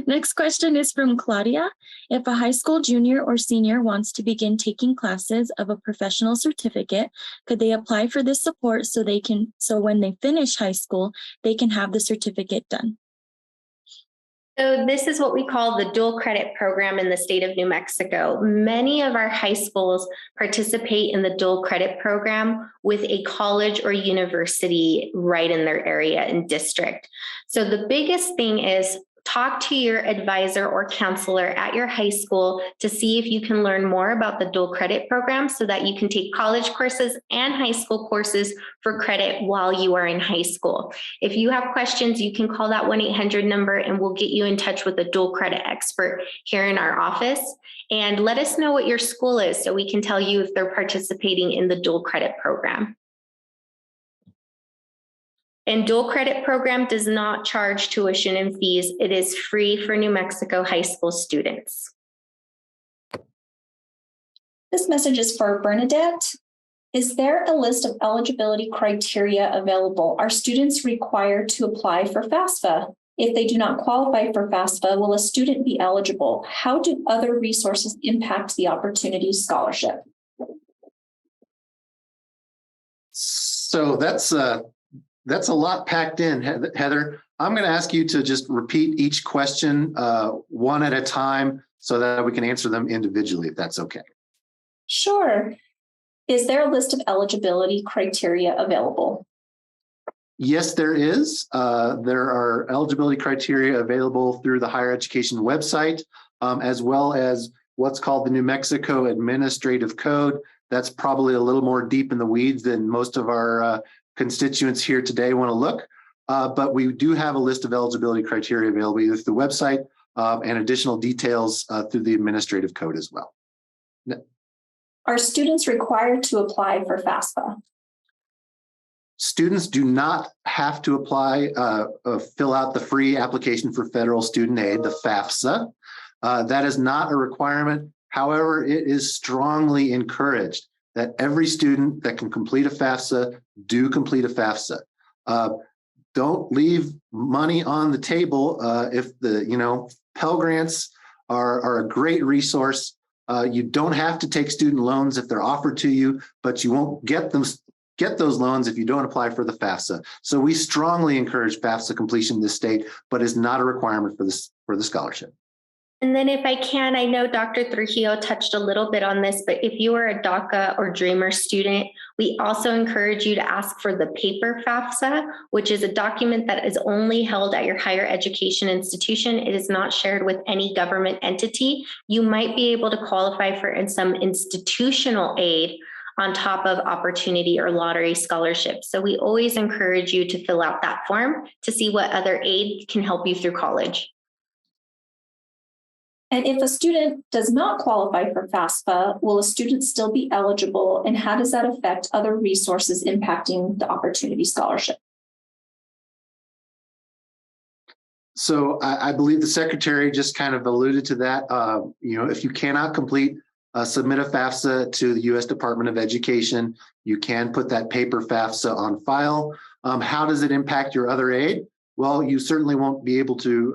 Speaker 7: Next question is from Claudia. If a high school junior or senior wants to begin taking classes of a professional certificate, could they apply for this support so when they finish high school, they can have the certificate done?
Speaker 2: So this is what we call the dual credit program in the state of New Mexico. Many of our high schools participate in the dual credit program with a college or university right in their area and district. So the biggest thing is talk to your advisor or counselor at your high school to see if you can learn more about the dual credit program so that you can take college courses and high school courses for credit while you are in high school. If you have questions, you can call that 1-800 number and we'll get you in touch with a dual credit expert here in our office. And let us know what your school is so we can tell you if they're participating in the dual credit program. And dual credit program does not charge tuition and fees. It is free for New Mexico high school students.
Speaker 5: This message is for Bernadette. Is there a list of eligibility criteria available? Are students required to apply for FAFSA? If they do not qualify for FAFSA, will a student be eligible? How do other resources impact the Opportunity Scholarship?
Speaker 4: So that's a lot packed in, Heather. I'm going to ask you to just repeat each question one at a time so that we can answer them individually, if that's okay.
Speaker 5: Sure. Is there a list of eligibility criteria available?
Speaker 4: Yes, there is. There are eligibility criteria available through the higher education website, as well as what's called the New Mexico Administrative Code. That's probably a little more deep in the weeds than most of our constituents here today want to look. But we do have a list of eligibility criteria available either through the website and additional details through the administrative code as well.
Speaker 5: Are students required to apply for FAFSA?
Speaker 4: Students do not have to apply, fill out the free application for federal student aid, the FAFSA. That is not a requirement. However, it is strongly encouraged that every student that can complete a FAFSA do complete a FAFSA. Don't leave money on the table. If the, Pell Grants are a great resource. You don't have to take student loans if they're offered to you, but you won't get those loans if you don't apply for the FAFSA. So we strongly encourage FAFSA completion in this state, but it's not a requirement for the scholarship.
Speaker 2: And then if I can, I know Dr. Trujillo touched a little bit on this, but if you are a Daca or Dreamer student, we also encourage you to ask for the paper FAFSA, which is a document that is only held at your higher education institution. It is not shared with any government entity. You might be able to qualify for some institutional aid on top of opportunity or lottery scholarships. So we always encourage you to fill out that form to see what other aid can help you through college.
Speaker 5: And if a student does not qualify for FAFSA, will a student still be eligible? And how does that affect other resources impacting the Opportunity Scholarship?
Speaker 4: So I believe the secretary just kind of alluded to that. If you cannot submit a FAFSA to the U.S. Department of Education, you can put that paper FAFSA on file. How does it impact your other aid? Well, you certainly won't be able to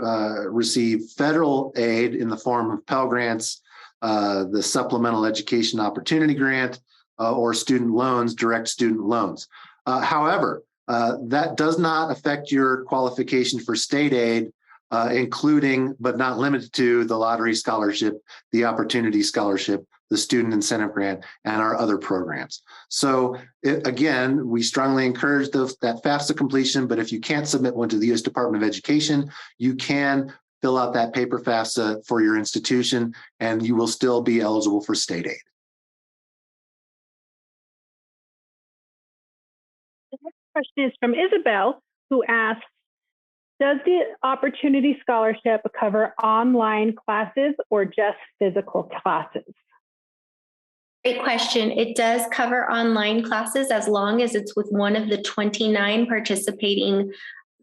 Speaker 4: receive federal aid in the form of Pell Grants, the Supplemental Education Opportunity Grant, or student loans, direct student loans. However, that does not affect your qualification for state aid, including but not limited to the lottery scholarship, the Opportunity Scholarship, the Student Incentive Grant, and our other programs. So again, we strongly encourage that FAFSA completion, but if you can't submit one to the U.S. Department of Education, you can fill out that paper FAFSA for your institution, and you will still be eligible for state aid.
Speaker 6: The next question is from Isabel, who asks, does the Opportunity Scholarship cover online classes or just physical classes?
Speaker 2: Great question. It does cover online classes as long as it's with one of the 29 participating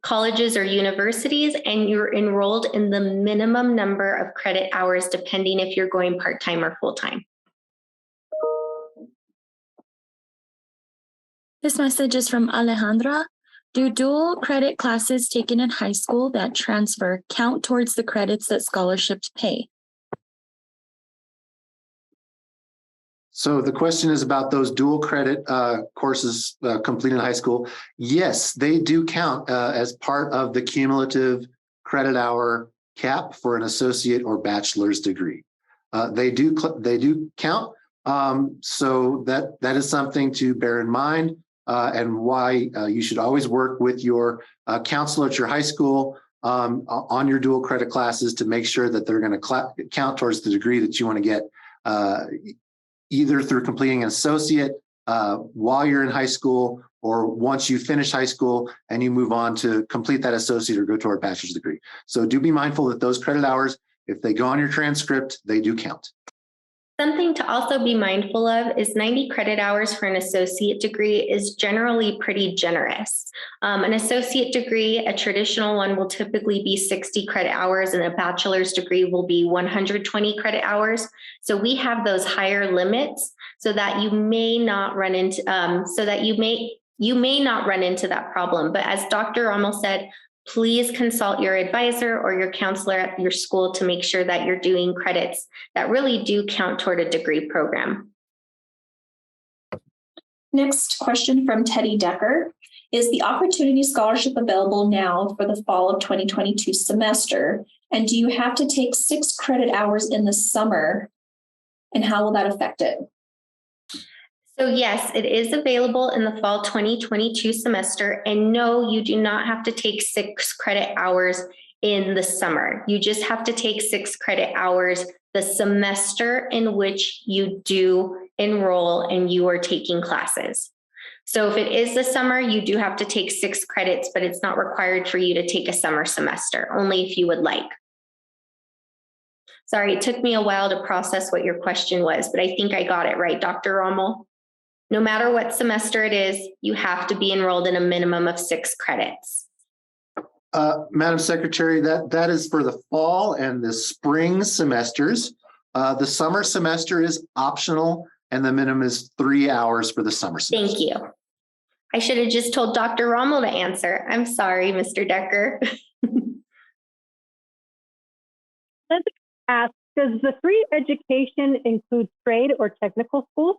Speaker 2: colleges or universities, and you're enrolled in the minimum number of credit hours, depending if you're going part-time or full-time.
Speaker 7: This message is from Alejandra. Do dual credit classes taken in high school that transfer count towards the credits that scholarships pay?
Speaker 4: So the question is about those dual credit courses completed in high school. Yes, they do count as part of the cumulative credit hour cap for an associate or bachelor's degree. They do count. So that is something to bear in mind, and why you should always work with your counselor at your high school on your dual credit classes to make sure that they're going to count towards the degree that you want to get, either through completing an associate while you're in high school, or once you finish high school and you move on to complete that associate or go toward a bachelor's degree. So do be mindful that those credit hours, if they go on your transcript, they do count.
Speaker 2: Something to also be mindful of is 90 credit hours for an associate degree is generally pretty generous. An associate degree, a traditional one, will typically be 60 credit hours, and a bachelor's degree will be 120 credit hours. So we have those higher limits so that you may not run into that problem. But as Dr. Rommel said, please consult your advisor or your counselor at your school to make sure that you're doing credits that really do count toward a degree program.
Speaker 5: Next question from Teddy Decker. Is the Opportunity Scholarship available now for the fall of 2022 semester? And do you have to take 6 credit hours in the summer? And how will that affect it?
Speaker 2: So yes, it is available in the fall 2022 semester. And no, you do not have to take 6 credit hours in the summer. You just have to take 6 credit hours the semester in which you do enroll and you are taking classes. So if it is the summer, you do have to take 6 credits, but it's not required for you to take a summer semester, only if you would like. Sorry, it took me a while to process what your question was, but I think I got it right, Dr. Rommel. No matter what semester it is, you have to be enrolled in a minimum of 6 credits.
Speaker 4: Madam Secretary, that is for the fall and the spring semesters. The summer semester is optional, and the minimum is 3 hours for the summer semester.
Speaker 2: Thank you. I should have just told Dr. Rommel to answer. I'm sorry, Mr. Decker.
Speaker 6: Let's ask, does the free education include trade or technical schools?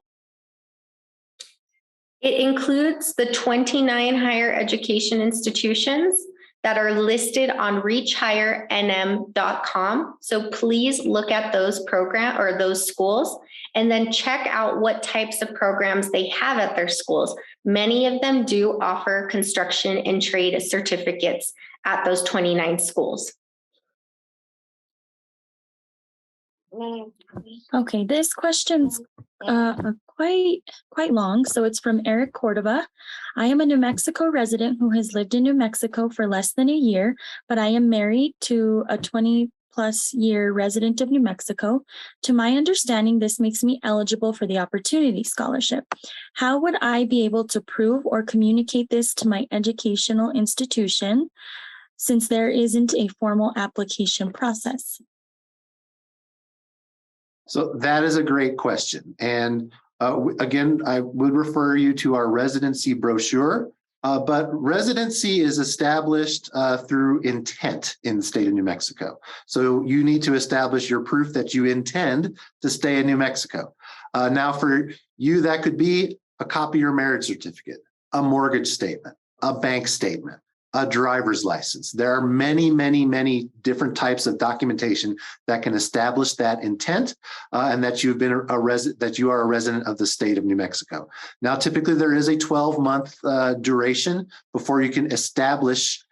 Speaker 2: It includes the 29 higher education institutions that are listed on reachhighernm.com. So please look at those programs or those schools and then check out what types of programs they have at their schools. Many of them do offer construction and trade certificates at those 29 schools.
Speaker 7: Okay, this question's quite long. So it's from Eric Cordova. I am a New Mexico resident who has lived in New Mexico for less than a year, but I am married to a 20+ year resident of New Mexico. To my understanding, this makes me eligible for the Opportunity Scholarship. How would I be able to prove or communicate this to my educational institution since there isn't a formal application process?
Speaker 4: So that is a great question. And again, I would refer you to our residency brochure, but residency is established through intent in the state of New Mexico. So you need to establish your proof that you intend to stay in New Mexico. Now for you, that could be a copy of your marriage certificate, a mortgage statement, a bank statement, a driver's license. There are many, many, many different types of documentation that can establish that intent and that you've been that you are a resident of the state of New Mexico. Now, typically there is a 12-month duration before you can establish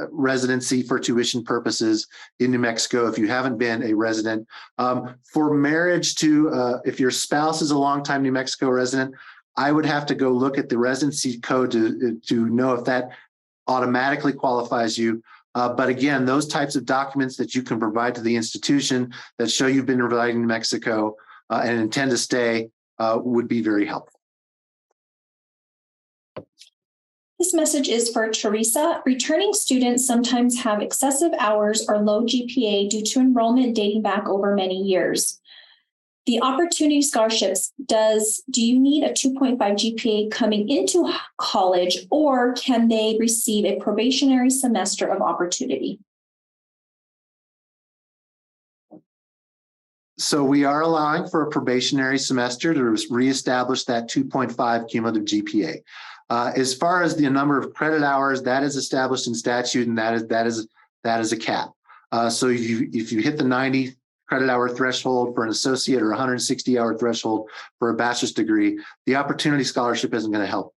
Speaker 4: residency for tuition purposes in New Mexico if you haven't been a resident. For marriage to, if your spouse is a longtime New Mexico resident, I would have to go look at the residency code to know if that automatically qualifies you. But again, those types of documents that you can provide to the institution that show you've been residing in New Mexico and intend to stay would be very helpful.
Speaker 5: This message is for Teresa. Returning students sometimes have excessive hours or low GPA due to enrollment dating back over many years. The Opportunity Scholarships, do you need a 2.5 GPA coming into college, or can they receive a probationary semester of opportunity?
Speaker 4: So we are allowing for a probationary semester to reestablish that 2.5 cumulative GPA. As far as the number of credit hours, that is established in statute, and that is a cap. So if you hit the 90 credit hour threshold for an associate or 160-hour threshold for a bachelor's degree, the Opportunity Scholarship isn't going to help.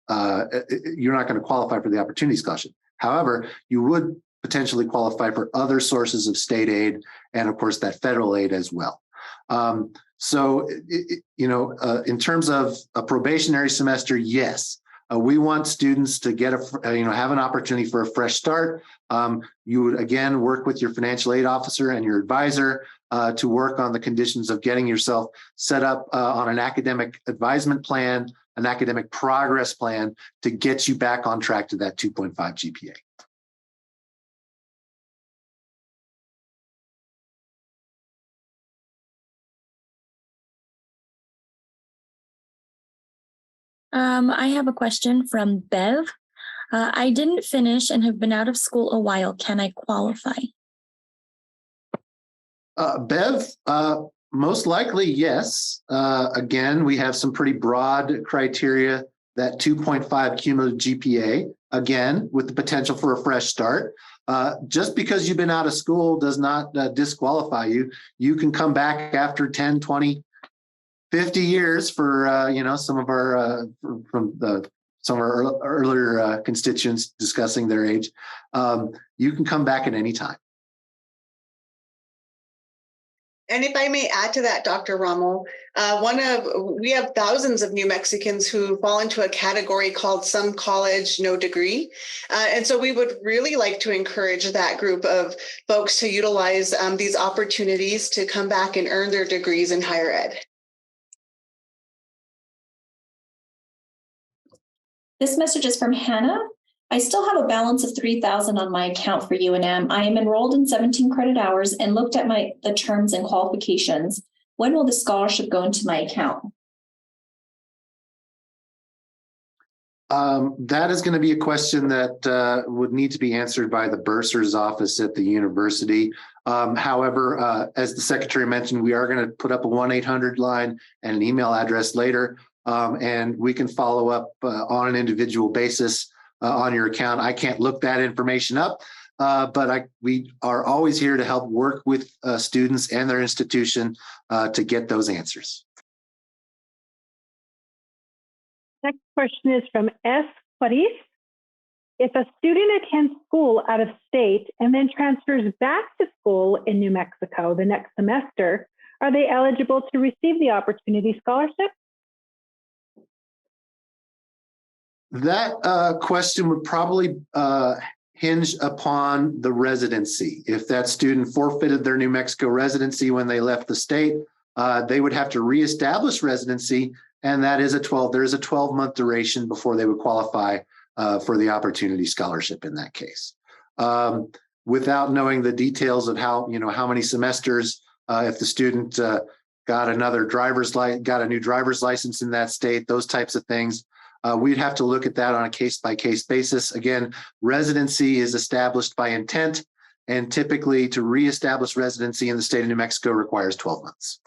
Speaker 4: You're not going to qualify for the Opportunity Scholarship. However, you would potentially qualify for other sources of state aid and, of course, that federal aid as well. In terms of a probationary semester, yes. We want students to get have an opportunity for a fresh start. You would again work with your financial aid officer and your advisor to work on the conditions of getting yourself set up on an academic advisement plan, an academic progress plan to get you back on track to that 2.5 GPA.
Speaker 7: I have a question from Bev. I didn't finish and have been out of school a while. Can I qualify?
Speaker 4: Bev, most likely, yes. Again, we have some pretty broad criteria, that 2.5 cumulative GPA, again, with the potential for a fresh start. Just because you've been out of school does not disqualify you. You can come back after 10, 20, 50 years for, some of our, some of our earlier constituents discussing their age. You can come back at any time.
Speaker 3: And if I may add to that, Dr. Rommel, we have thousands of New Mexicans who fall into a category called some college, no degree. And so we would really like to encourage that group of folks to utilize these opportunities to come back and earn their degrees in higher ed.
Speaker 5: This message is from Hannah. I still have a balance of $3,000 on my account for UNM. I am enrolled in 17 credit hours and looked at the terms and qualifications. When will the scholarship go into my account?
Speaker 4: That is going to be a question that would need to be answered by the bursar's office at the university. However, as the secretary mentioned, we are going to put up a 1-800 line and an email address later, and we can follow up on an individual basis on your account. I can't look that information up, but we are always here to help work with students and their institution to get those answers.
Speaker 6: Next question is from S. Juarez. If a student attends school out of state and then transfers back to school in New Mexico the next semester, are they eligible to receive the Opportunity Scholarship?
Speaker 4: That question would probably hinge upon the residency. If that student forfeited their New Mexico residency when they left the state, they would have to reestablish residency, and that is there is a 12-month duration before they would qualify for the Opportunity Scholarship in that case. Without knowing the details of how many semesters, if the student got a new driver's license in that state, those types of things. We'd have to look at that on a case-by-case basis. Again, residency is established by intent, and typically to reestablish residency in the state of New Mexico requires 12 months.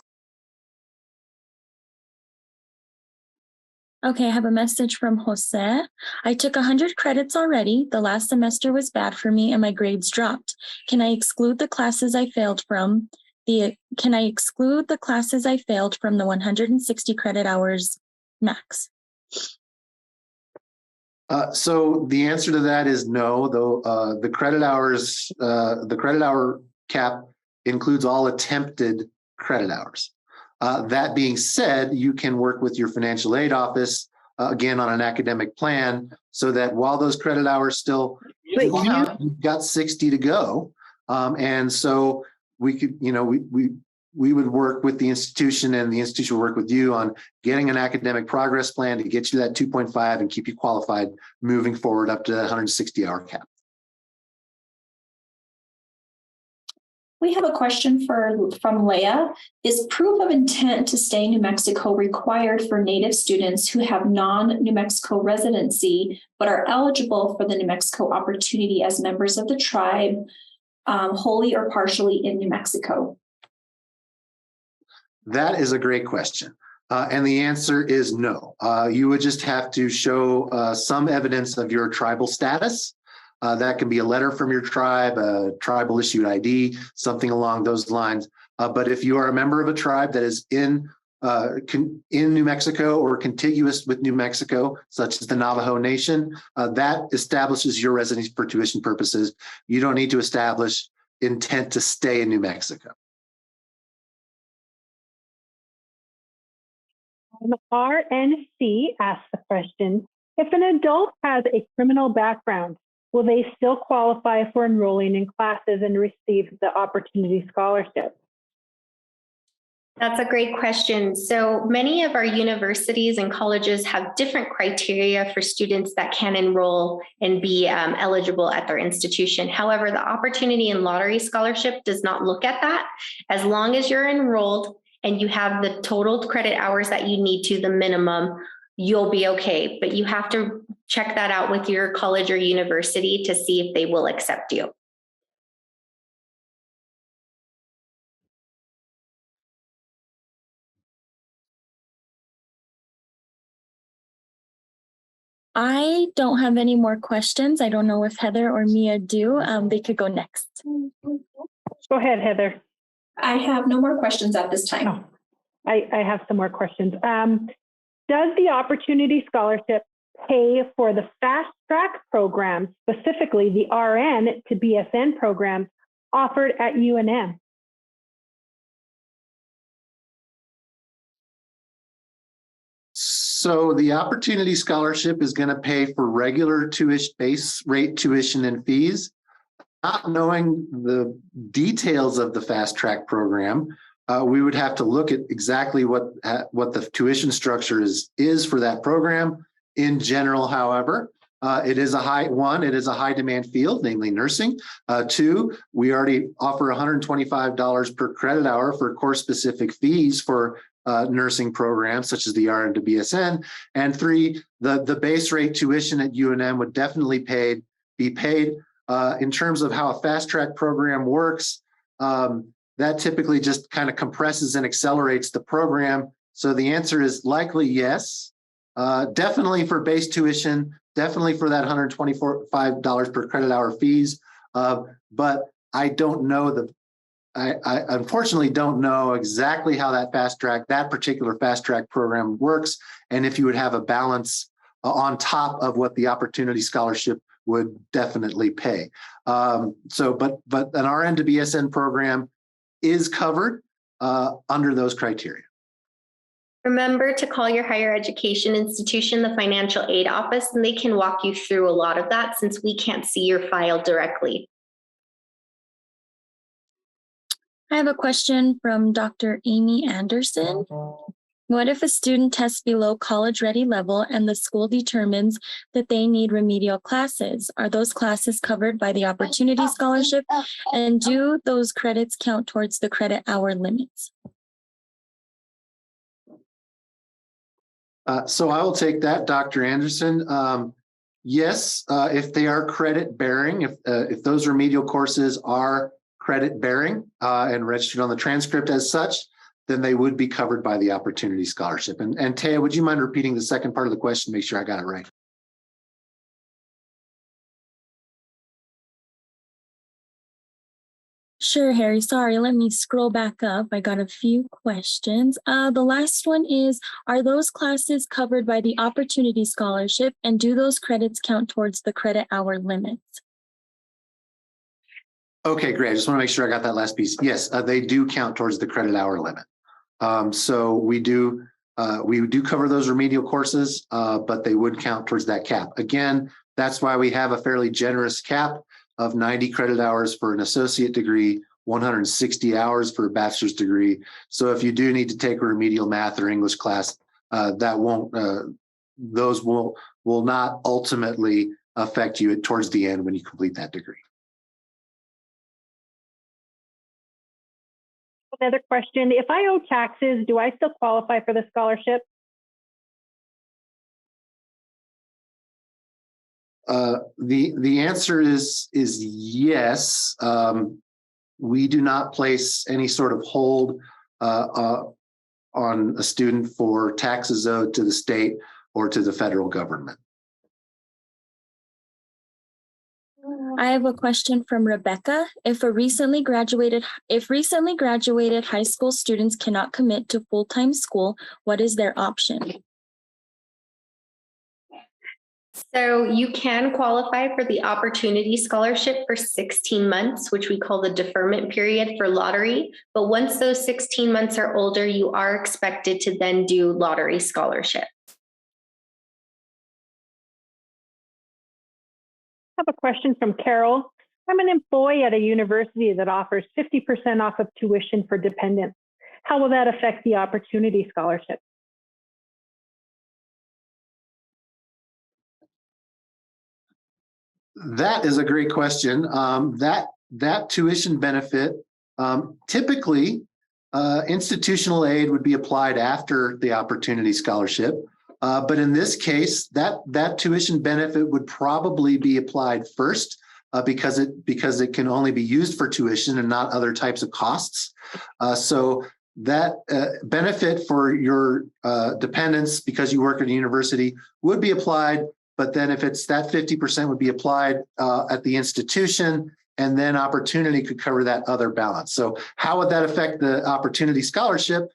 Speaker 7: Okay, I have a message from Jose. I took 100 credits already. The last semester was bad for me and my grades dropped. Can I exclude the classes I failed from? The 160 credit hours max?
Speaker 4: So the answer to that is no, though the credit hour cap includes all attempted credit hours. That being said, you can work with your financial aid office, again, on an academic plan, so that while those credit hours still, you've got 60 to go. And so we could, we would work with the institution, and the institution will work with you on getting an academic progress plan to get you that 2.5 and keep you qualified moving forward up to the 160-hour cap.
Speaker 5: We have a question from Leah. Is proof of intent to stay in New Mexico required for Native students who have non-New Mexico residency but are eligible for the New Mexico opportunity as members of the tribe, wholly or partially in New Mexico?
Speaker 4: That is a great question. And the answer is no. You would just have to show some evidence of your tribal status. That can be a letter from your tribe, a tribal issued ID, something along those lines. But if you are a member of a tribe that is in New Mexico or contiguous with New Mexico, such as the Navajo Nation, that establishes your residency for tuition purposes. You don't need to establish intent to stay in New Mexico.
Speaker 6: RNC asked the question, if an adult has a criminal background, will they still qualify for enrolling in classes and receive the Opportunity Scholarship?
Speaker 2: That's a great question. So many of our universities and colleges have different criteria for students that can enroll and be eligible at their institution. However, the Opportunity and Lottery Scholarship does not look at that. As long as you're enrolled and you have the total credit hours that you need to the minimum, you'll be okay. But you have to check that out with your college or university to see if they will accept you.
Speaker 7: I don't have any more questions. I don't know if Heather or Mia do. They could go next.
Speaker 6: Go ahead, Heather.
Speaker 5: I have no more questions at this time.
Speaker 6: Oh, I have some more questions. Does the Opportunity Scholarship pay for the fast track program, specifically the RN to BSN programs offered at UNM?
Speaker 4: So the Opportunity Scholarship is going to pay for regular base rate tuition and fees. Not knowing the details of the fast track program, we would have to look at exactly what the tuition structure is for that program. In general, however, it is a high demand field, namely nursing. Two, we already offer $125 per credit hour for course specific fees for nursing programs such as the RN to BSN. And three, the base rate tuition at UNM would definitely be paid. In terms of how a fast track program works, that typically just kind of compresses and accelerates the program. So the answer is likely yes. Definitely for base tuition, definitely for that $125 per credit hour fees. But I don't know I unfortunately don't know exactly how that particular fast track program works, and if you would have a balance on top of what the Opportunity Scholarship would definitely pay. But an RN to BSN program is covered under those criteria.
Speaker 2: Remember to call your higher education institution, the financial aid office, and they can walk you through a lot of that since we can't see your file directly.
Speaker 7: I have a question from Dr. Amy Anderson. What if a student tests below college ready level and the school determines that they need remedial classes? Are those classes covered by the Opportunity Scholarship? And do those credits count towards the credit hour limits?
Speaker 4: So I will take that, Dr. Anderson. Yes, if they are credit bearing, if those remedial courses are credit bearing and registered on the transcript as such, then they would be covered by the Opportunity Scholarship. And Taya, would you mind repeating the second part of the question? Make sure I got it right.
Speaker 7: Sure, Harry. Sorry, let me scroll back up. I got a few questions. The last one is, are those classes covered by the Opportunity Scholarship, and do those credits count towards the credit hour limits?
Speaker 4: Okay, great. I just want to make sure I got that last piece. Yes, they do count towards the credit hour limit. So we do cover those remedial courses, but they would count towards that cap. Again, that's why we have a fairly generous cap of 90 credit hours for an associate degree, 160 hours for a bachelor's degree. So if you do need to take a remedial math or English class, those will not ultimately affect you towards the end when you complete that degree.
Speaker 6: Another question, if I owe taxes, do I still qualify for the scholarship?
Speaker 4: The answer is yes. We do not place any sort of hold on a student for taxes owed to the state or to the federal government.
Speaker 7: I have a question from Rebecca. If recently graduated high school students cannot commit to full-time school, what is their option?
Speaker 2: So you can qualify for the Opportunity Scholarship for 16 months, which we call the deferment period for lottery. But once those 16 months are older, you are expected to then do lottery scholarship.
Speaker 6: I have a question from Carol. I'm an employee at a university that offers 50% off of tuition for dependents. how will that affect the Opportunity Scholarship?
Speaker 4: That is a great question. That tuition benefit, typically, institutional aid would be applied after the Opportunity Scholarship. But in this case, that tuition benefit would probably be applied first because it can only be used for tuition and not other types of costs. So that benefit for your dependents because you work at a university would be applied. But then if it's that 50% would be applied at the institution, and then Opportunity could cover that other balance. So how would that affect the Opportunity Scholarship?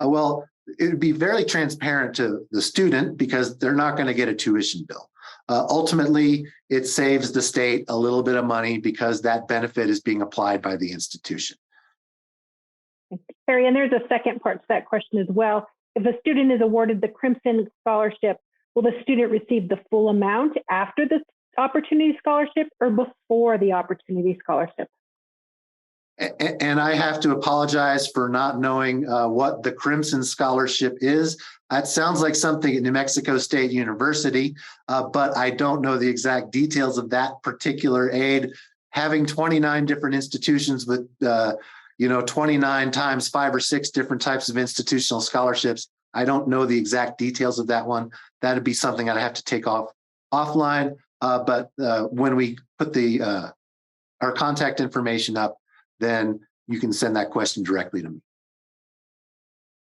Speaker 4: Well, it would be very transparent to the student because they're not going to get a tuition bill. Ultimately, it saves the state a little bit of money because that benefit is being applied by the institution.
Speaker 6: Carrie, and there's a second part to that question as well. If a student is awarded the Crimson Scholarship, will the student receive the full amount after the Opportunity Scholarship or before the Opportunity Scholarship?
Speaker 4: And I have to apologize for not knowing what the Crimson Scholarship is. That sounds like something at New Mexico State University, but I don't know the exact details of that particular aid. Having 29 different institutions with 29 times 5 or 6 different types of institutional scholarships, I don't know the exact details of that one. That'd be something I'd have to take offline. But when we put our contact information up, then you can send that question directly to me.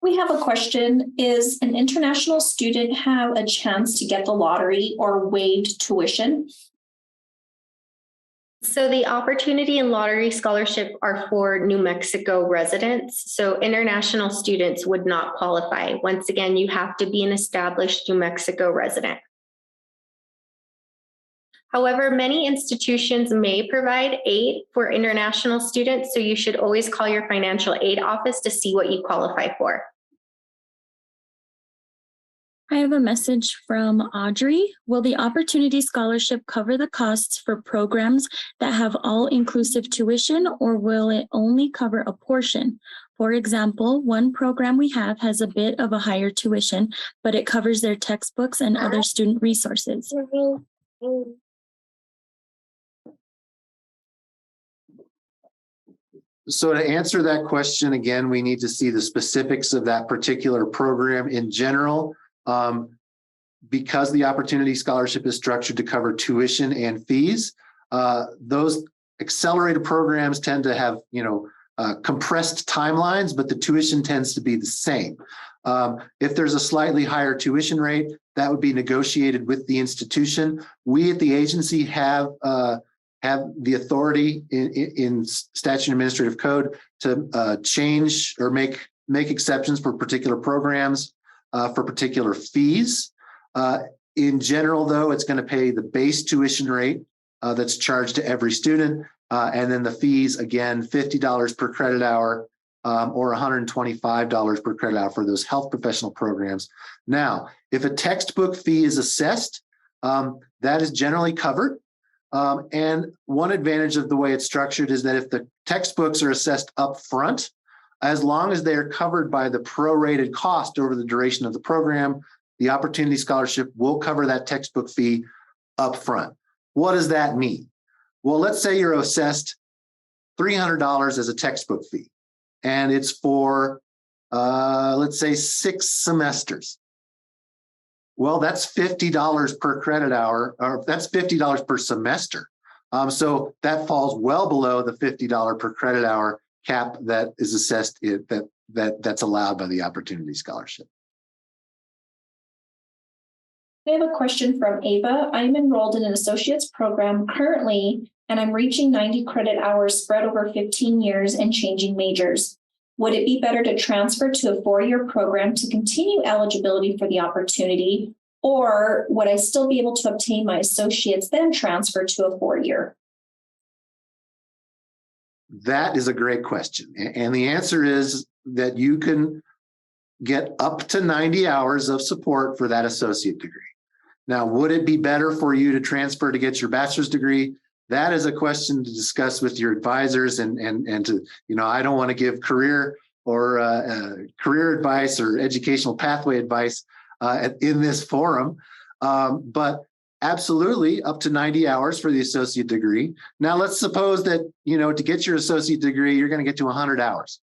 Speaker 5: We have a question. Is an international student have a chance to get the lottery or waived tuition?
Speaker 2: So the Opportunity and Lottery Scholarship are for New Mexico residents. So international students would not qualify. Once again, you have to be an established New Mexico resident. However, many institutions may provide aid for international students, so you should always call your financial aid office to see what you qualify for.
Speaker 7: I have a message from Audrey. Will the Opportunity Scholarship cover the costs for programs that have all-inclusive tuition, or will it only cover a portion? For example, one program we have has a bit of a higher tuition, but it covers their textbooks and other student resources.
Speaker 4: So to answer that question, again, we need to see the specifics of that particular program in general. Because the Opportunity Scholarship is structured to cover tuition and fees, those accelerated programs tend to have, compressed timelines, but the tuition tends to be the same. If there's a slightly higher tuition rate, that would be negotiated with the institution. We at the agency have the authority in Statute and Administrative Code to change or make exceptions for particular programs, for particular fees. In general, though, it's going to pay the base tuition rate that's charged to every student. And then the fees, again, $50 per credit hour or $125 per credit hour for those health professional programs. Now, if a textbook fee is assessed, that is generally covered. And one advantage of the way it's structured is that if the textbooks are assessed up front, as long as they are covered by the prorated cost over the duration of the program, the Opportunity Scholarship will cover that textbook fee up front. What does that mean? Well, let's say you're assessed $300 as a textbook fee, and it's for, let's say, 6 semesters. Well, that's $50 per credit hour, or that's $50 per semester. So that falls well below the $50 per credit hour cap that is assessed that's allowed by the Opportunity Scholarship.
Speaker 5: I have a question from Ava. I'm enrolled in an associate's program currently, and I'm reaching 90 credit hours spread over 15 years and changing majors. Would it be better to transfer to a 4-year program to continue eligibility for the opportunity, or would I still be able to obtain my associates, then transfer to a 4-year?
Speaker 4: That is a great question. And the answer is that you can get up to 90 hours of support for that associate degree. Now, would it be better for you to transfer to get your bachelor's degree? That is a question to discuss with your advisors and to, I don't want to give career career advice or educational pathway advice in this forum. But absolutely up to 90 hours for the associate degree. Now, let's suppose that, to get your associate degree, you're going to get to 100 hours.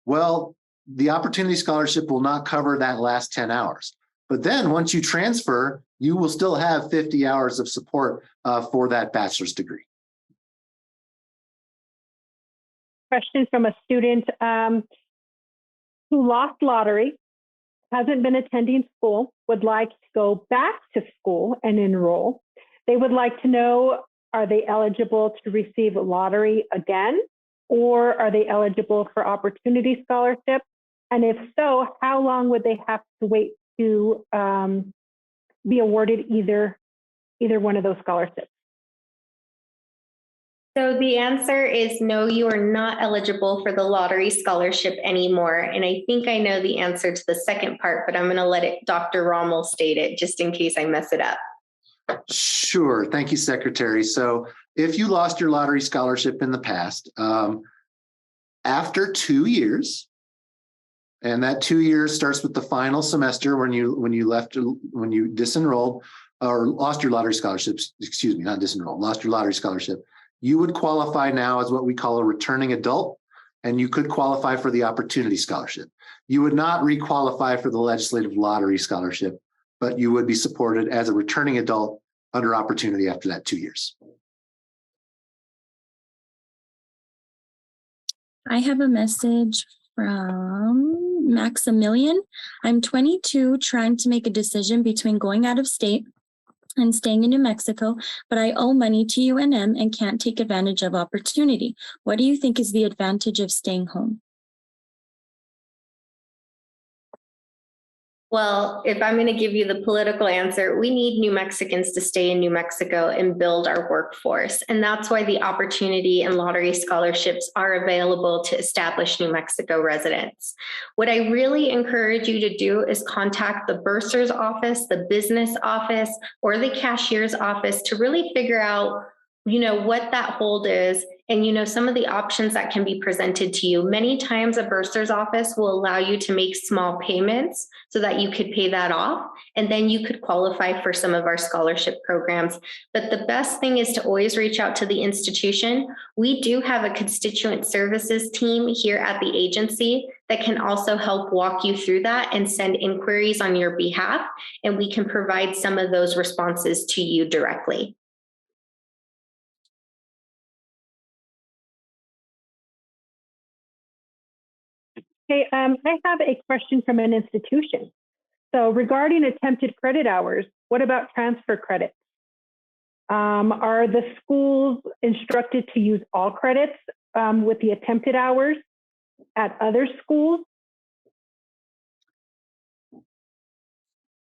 Speaker 4: Well, the Opportunity Scholarship will not cover that last 10 hours. But then once you transfer, you will still have 50 hours of support for that bachelor's degree.
Speaker 6: Question from a student who lost lottery, hasn't been attending school, would like to go back to school and enroll. They would like to know, are they eligible to receive lottery again, or are they eligible for Opportunity Scholarship? And if so, how long would they have to wait to be awarded either one of those scholarships?
Speaker 2: So the answer is no, you are not eligible for the lottery scholarship anymore. And I think I know the answer to the second part, but I'm going to let Dr. Rommel state it just in case I mess it up.
Speaker 4: Sure. Thank you, Secretary. So if you lost your lottery scholarship in the past, after 2 years, and that 2 years starts with the final semester when you disenrolled or lost your lottery scholarships, excuse me, not disenrolled, lost your lottery scholarship, you would qualify now as what we call a returning adult, and you could qualify for the Opportunity Scholarship. You would not re-qualify for the Legislative Lottery Scholarship, but you would be supported as a returning adult under Opportunity after that 2 years.
Speaker 7: I have a message from Maximilian. I'm 22, trying to make a decision between going out of state and staying in New Mexico, but I owe money to UNM and can't take advantage of Opportunity. What do you think is the advantage of staying home?
Speaker 2: Well, if I'm going to give you the political answer, we need New Mexicans to stay in New Mexico and build our workforce. And that's why the Opportunity and lottery scholarships are available to establish New Mexico residents. What I really encourage you to do is contact the bursar's office, the business office, or the cashier's office to really figure out what that hold is and, some of the options that can be presented to you. Many times a bursar's office will allow you to make small payments so that you could pay that off, and then you could qualify for some of our scholarship programs. But the best thing is to always reach out to the institution. We do have a constituent services team here at the agency that can also help walk you through that and send inquiries on your behalf, and we can provide some of those responses to you directly.
Speaker 6: Okay, I have a question from an institution. So regarding attempted credit hours, what about transfer credits? Are the schools instructed to use all credits with the attempted hours at other schools?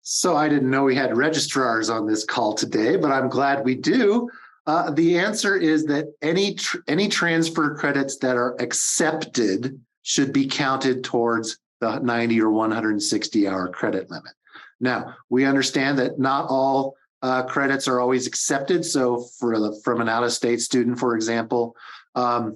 Speaker 4: So I didn't know we had registrars on this call today, but I'm glad we do. The answer is that any transfer credits that are accepted should be counted towards the 90 or 160 hour credit limit. Now, we understand that not all credits are always accepted. So from an out-of-state student, for example, now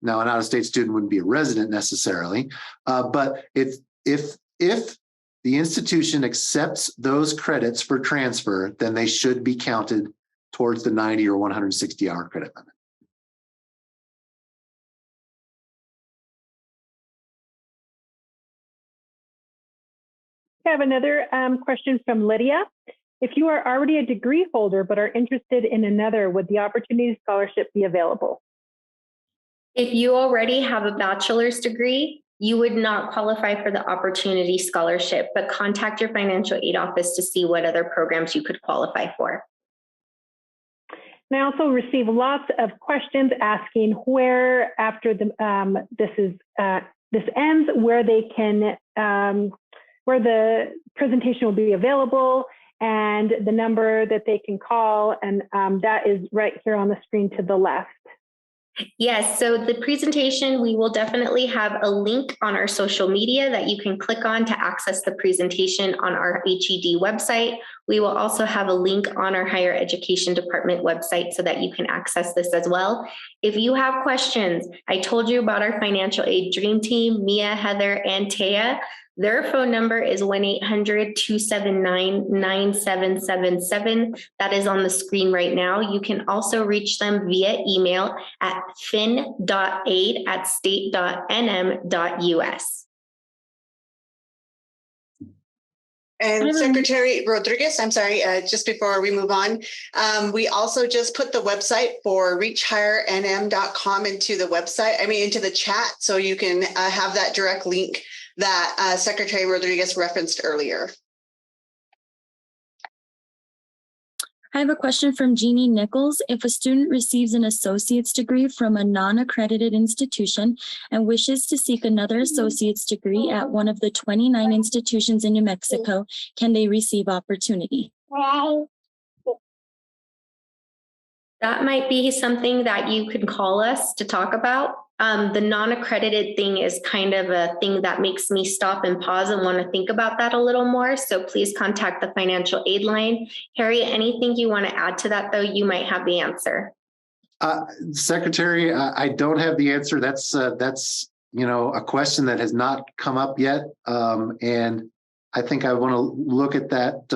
Speaker 4: an out-of-state student wouldn't be a resident necessarily, but if the institution accepts those credits for transfer, then they should be counted towards the 90 or 160 hour credit limit.
Speaker 6: I have another question from Lydia. If you are already a degree holder but are interested in another, would the Opportunity Scholarship be available?
Speaker 2: If you already have a bachelor's degree, you would not qualify for the Opportunity Scholarship, but contact your financial aid office to see what other programs you could qualify for.
Speaker 6: And I also receive lots of questions asking where, after this ends, where they can where the presentation will be available and the number that they can call. And that is right here on the screen to the left.
Speaker 2: Yes, so the presentation, we will definitely have a link on our social media that you can click on to access the presentation on our HED website. We will also have a link on our higher education department website so that you can access this as well. If you have questions, I told you about our financial aid dream team, Mia, Heather, and Taya. Their phone number is 1-800-279-9777. That is on the screen right now. You can also reach them via email at fin.aid@state.nm.us.
Speaker 3: And Secretary Rodriguez, I'm sorry, just before we move on, we also just put the website for reachhighernm.com into the website, into the chat, so you can have that direct link that Secretary Rodriguez referenced earlier.
Speaker 7: I have a question from Jeannie Nichols. If a student receives an associate's degree from a non-accredited institution and wishes to seek another associate's degree at one of the 29 institutions in New Mexico, can they receive opportunity?
Speaker 2: That might be something that you could call us to talk about. The non-accredited thing is kind of a thing that makes me stop and pause and want to think about that a little more. So please contact the financial aid line. Harriet, anything you want to add to that, though? You might have the answer.
Speaker 4: Secretary, I don't have the answer. That's a question that has not come up yet. And I think I want to look at that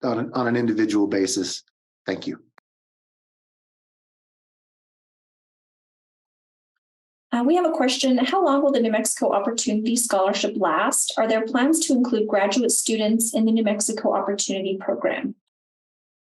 Speaker 4: on an individual basis. Thank you.
Speaker 5: We have a question. How long will the New Mexico Opportunity Scholarship last? Are there plans to include graduate students in the New Mexico Opportunity Program?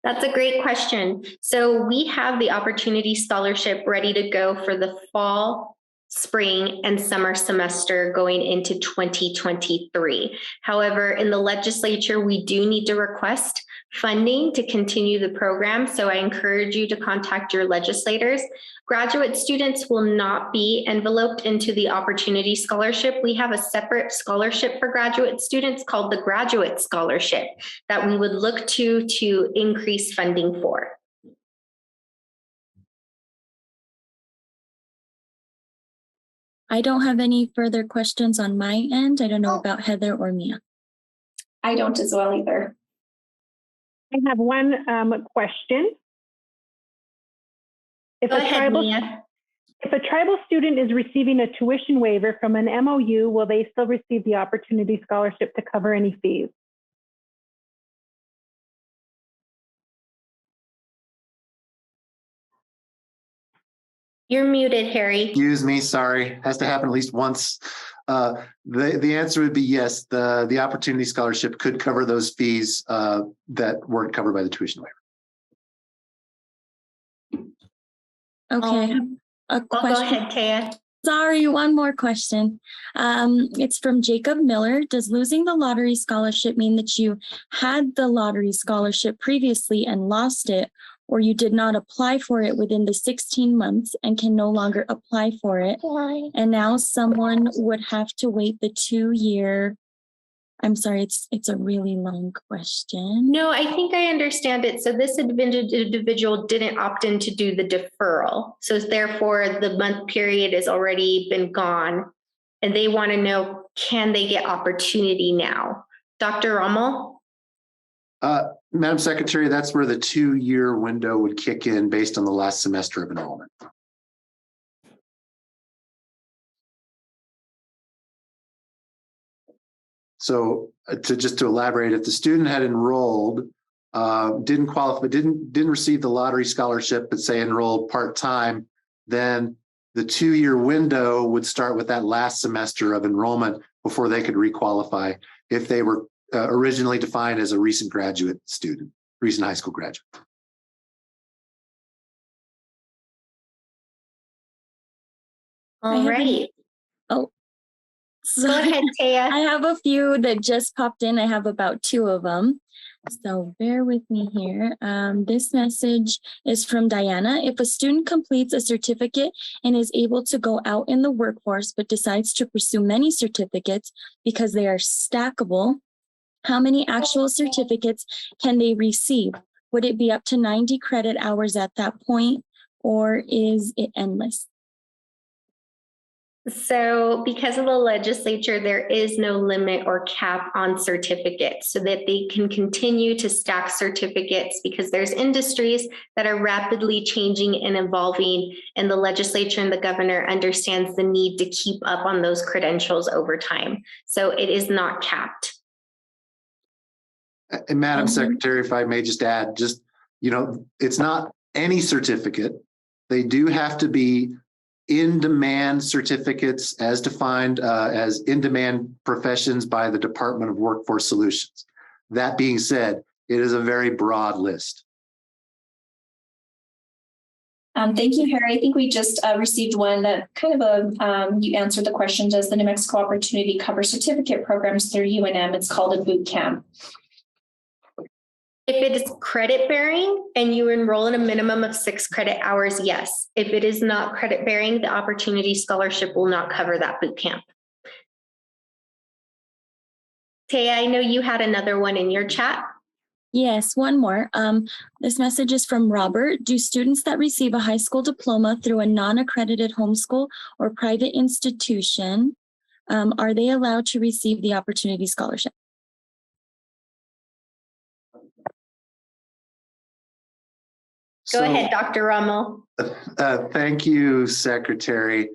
Speaker 2: That's a great question. So we have the Opportunity Scholarship ready to go for the fall, spring, and summer semester going into 2023. However, in the legislature, we do need to request funding to continue the program. So I encourage you to contact your legislators. Graduate students will not be enveloped into the Opportunity Scholarship. We have a separate scholarship for graduate students called the Graduate Scholarship that we would look to increase funding for.
Speaker 7: I don't have any further questions on my end. I don't know about Heather or Mia.
Speaker 5: I don't as well either.
Speaker 6: I have one question. If
Speaker 2: Go
Speaker 6: a
Speaker 2: ahead, Mia.
Speaker 6: If a tribal student is receiving a tuition waiver from an MOU, will they still receive the Opportunity Scholarship to cover any fees?
Speaker 2: You're muted, Harry.
Speaker 4: Excuse me, sorry. Has to happen at least once. The answer would be yes. The Opportunity Scholarship could cover those fees that weren't covered by the tuition waiver.
Speaker 7: Okay, a question.
Speaker 2: Go ahead, Taya.
Speaker 7: Sorry, one more question. It's from Jacob Miller. Does losing the lottery scholarship mean that you had the lottery scholarship previously and lost it, or you did not apply for it within the 16 months and can no longer apply for it? And now someone would have to wait the 2-year. I'm sorry, it's a really long question.
Speaker 2: No, I think I understand it. So this individual didn't opt in to do the deferral. So therefore the month period has already been gone and they want to know, can they get opportunity now? Dr. Rommel?
Speaker 4: Madam Secretary, that's where the 2-year window would kick in based on the last semester of enrollment. So to elaborate, if the student had enrolled, didn't qualify, didn't receive the lottery scholarship, but say enrolled part-time, then the 2-year window would start with that last semester of enrollment before they could requalify if they were originally defined as a recent graduate student, recent high school graduate.
Speaker 2: All right.
Speaker 7: Oh,
Speaker 2: Go ahead, Taya.
Speaker 7: I have a few that just popped in. I have about 2 of them. So bear with me here. This message is from Diana. If a student completes a certificate and is able to go out in the workforce, but decides to pursue many certificates because they are stackable, how many actual certificates can they receive? Would it be up to 90 credit hours at that point? or is it endless?
Speaker 2: So because of the legislature, there is no limit or cap on certificates so that they can continue to stack certificates because there's industries that are rapidly changing and evolving, and the legislature and the governor understands the need to keep up on those credentials over time. So it is not capped.
Speaker 4: And Madam Secretary, if I may just add, it's not any certificate. They do have to be in-demand certificates as defined as in-demand professions by the Department of Workforce Solutions. That being said, it is a very broad list.
Speaker 5: Thank you, Harry. I think we just received one that kind of you answered the question, does the New Mexico Opportunity cover certificate programs through UNM? It's called a boot camp.
Speaker 2: If it is credit bearing and you enroll in a minimum of 6 credit hours, yes. If it is not credit bearing, the Opportunity Scholarship will not cover that boot camp. Taya, I know you had another one in your chat.
Speaker 7: Yes, one more. This message is from Robert. Do students that receive a high school diploma through a non-accredited homeschool or private institution, are they allowed to receive the Opportunity Scholarship?
Speaker 2: Go ahead, Dr. Rommel.
Speaker 4: Thank you, Secretary.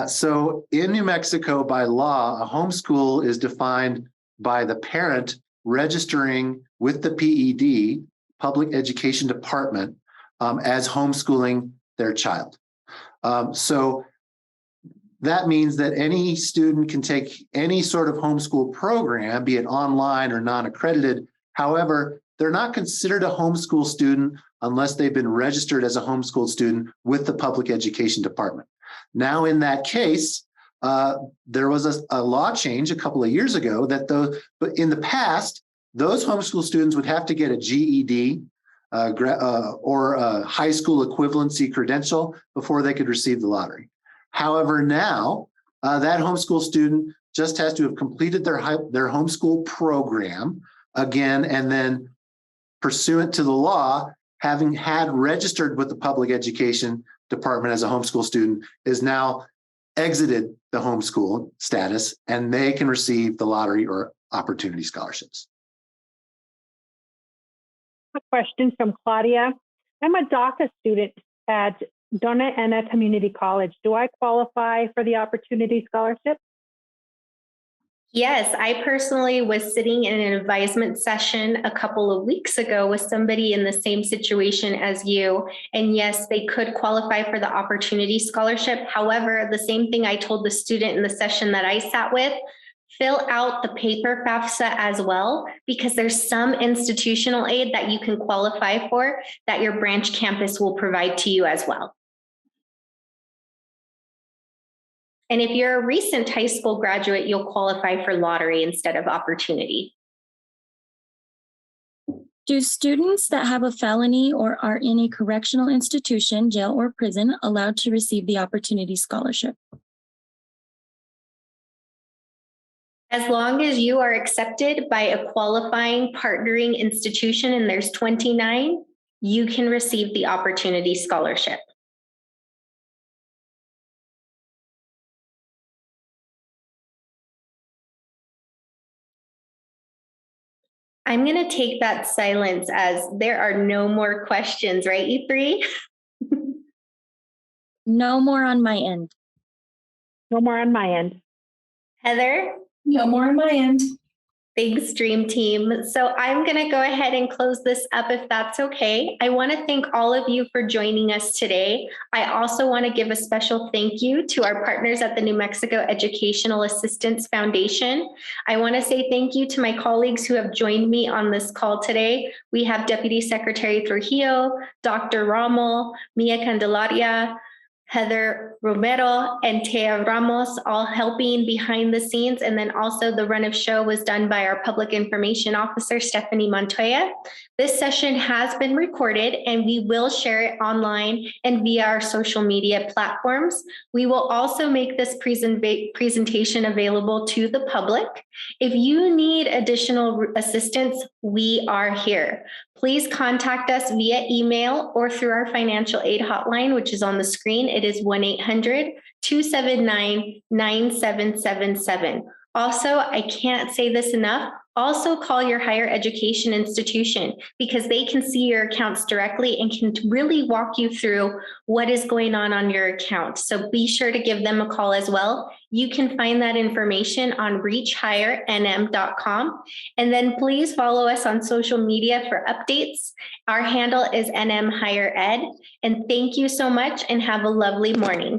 Speaker 4: So in New Mexico, by law, a homeschool is defined by the parent registering with the PED, Public Education Department, as homeschooling their child. So that means that any student can take any sort of homeschool program, be it online or non-accredited. However, they're not considered a homeschool student unless they've been registered as a homeschool student with the Public Education Department. Now, in that case, there was a law change a couple of years ago but in the past, those homeschool students would have to get a GED or a high school equivalency credential before they could receive the lottery. However, now that homeschool student just has to have completed their homeschool program again, and then pursuant to the law, having had registered with the Public Education Department as a homeschool student, is now exited the homeschool status, and they can receive the lottery or opportunity scholarships.
Speaker 6: A question from Claudia. I'm a Daca student at Dona Community College. Do I qualify for the Opportunity Scholarship?
Speaker 2: Yes, I personally was sitting in an advisement session a couple of weeks ago with somebody in the same situation as you. And yes, they could qualify for the Opportunity Scholarship. However, the same thing I told the student in the session that I sat with, fill out the paper Fafsa as well, because there's some institutional aid that you can qualify for that your branch campus will provide to you as well. And if you're a recent high school graduate, you'll qualify for lottery instead of opportunity.
Speaker 7: Do students that have a felony or are in a correctional institution, jail or prison, allowed to receive the Opportunity Scholarship?
Speaker 2: As long as you are accepted by a qualifying partnering institution, and there's 29, you can receive the Opportunity Scholarship. I'm going to take that silence as there are no more questions, right, E3?
Speaker 7: No more on my end.
Speaker 6: No more on my end.
Speaker 2: Heather?
Speaker 5: No more on my end.
Speaker 2: Thanks, Dream Team. So I'm going to go ahead and close this up if that's okay. I want to thank all of you for joining us today. I also want to give a special thank you to our partners at the New Mexico Educational Assistance Foundation. I want to say thank you to my colleagues who have joined me on this call today. We have Deputy Secretary Trujillo, Dr. Rommel, Mia Candelaria, Heather Romero, and Taya Ramos, all helping behind the scenes. And then also the run of show was done by our Public Information Officer, Stephanie Montoya. This session has been recorded and we will share it online and via our social media platforms. We will also make this presentation available to the public. If you need additional assistance, we are here. Please contact us via email or through our financial aid hotline, which is on the screen. It is 1-800-279-9777. Also, I can't say this enough, also call your higher education institution because they can see your accounts directly and can really walk you through what is going on your account. So be sure to give them a call as well. You can find that information on reachhighernm.com. And then please follow us on social media for updates. Our handle is NM Higher Ed. And thank you so much and have a lovely morning.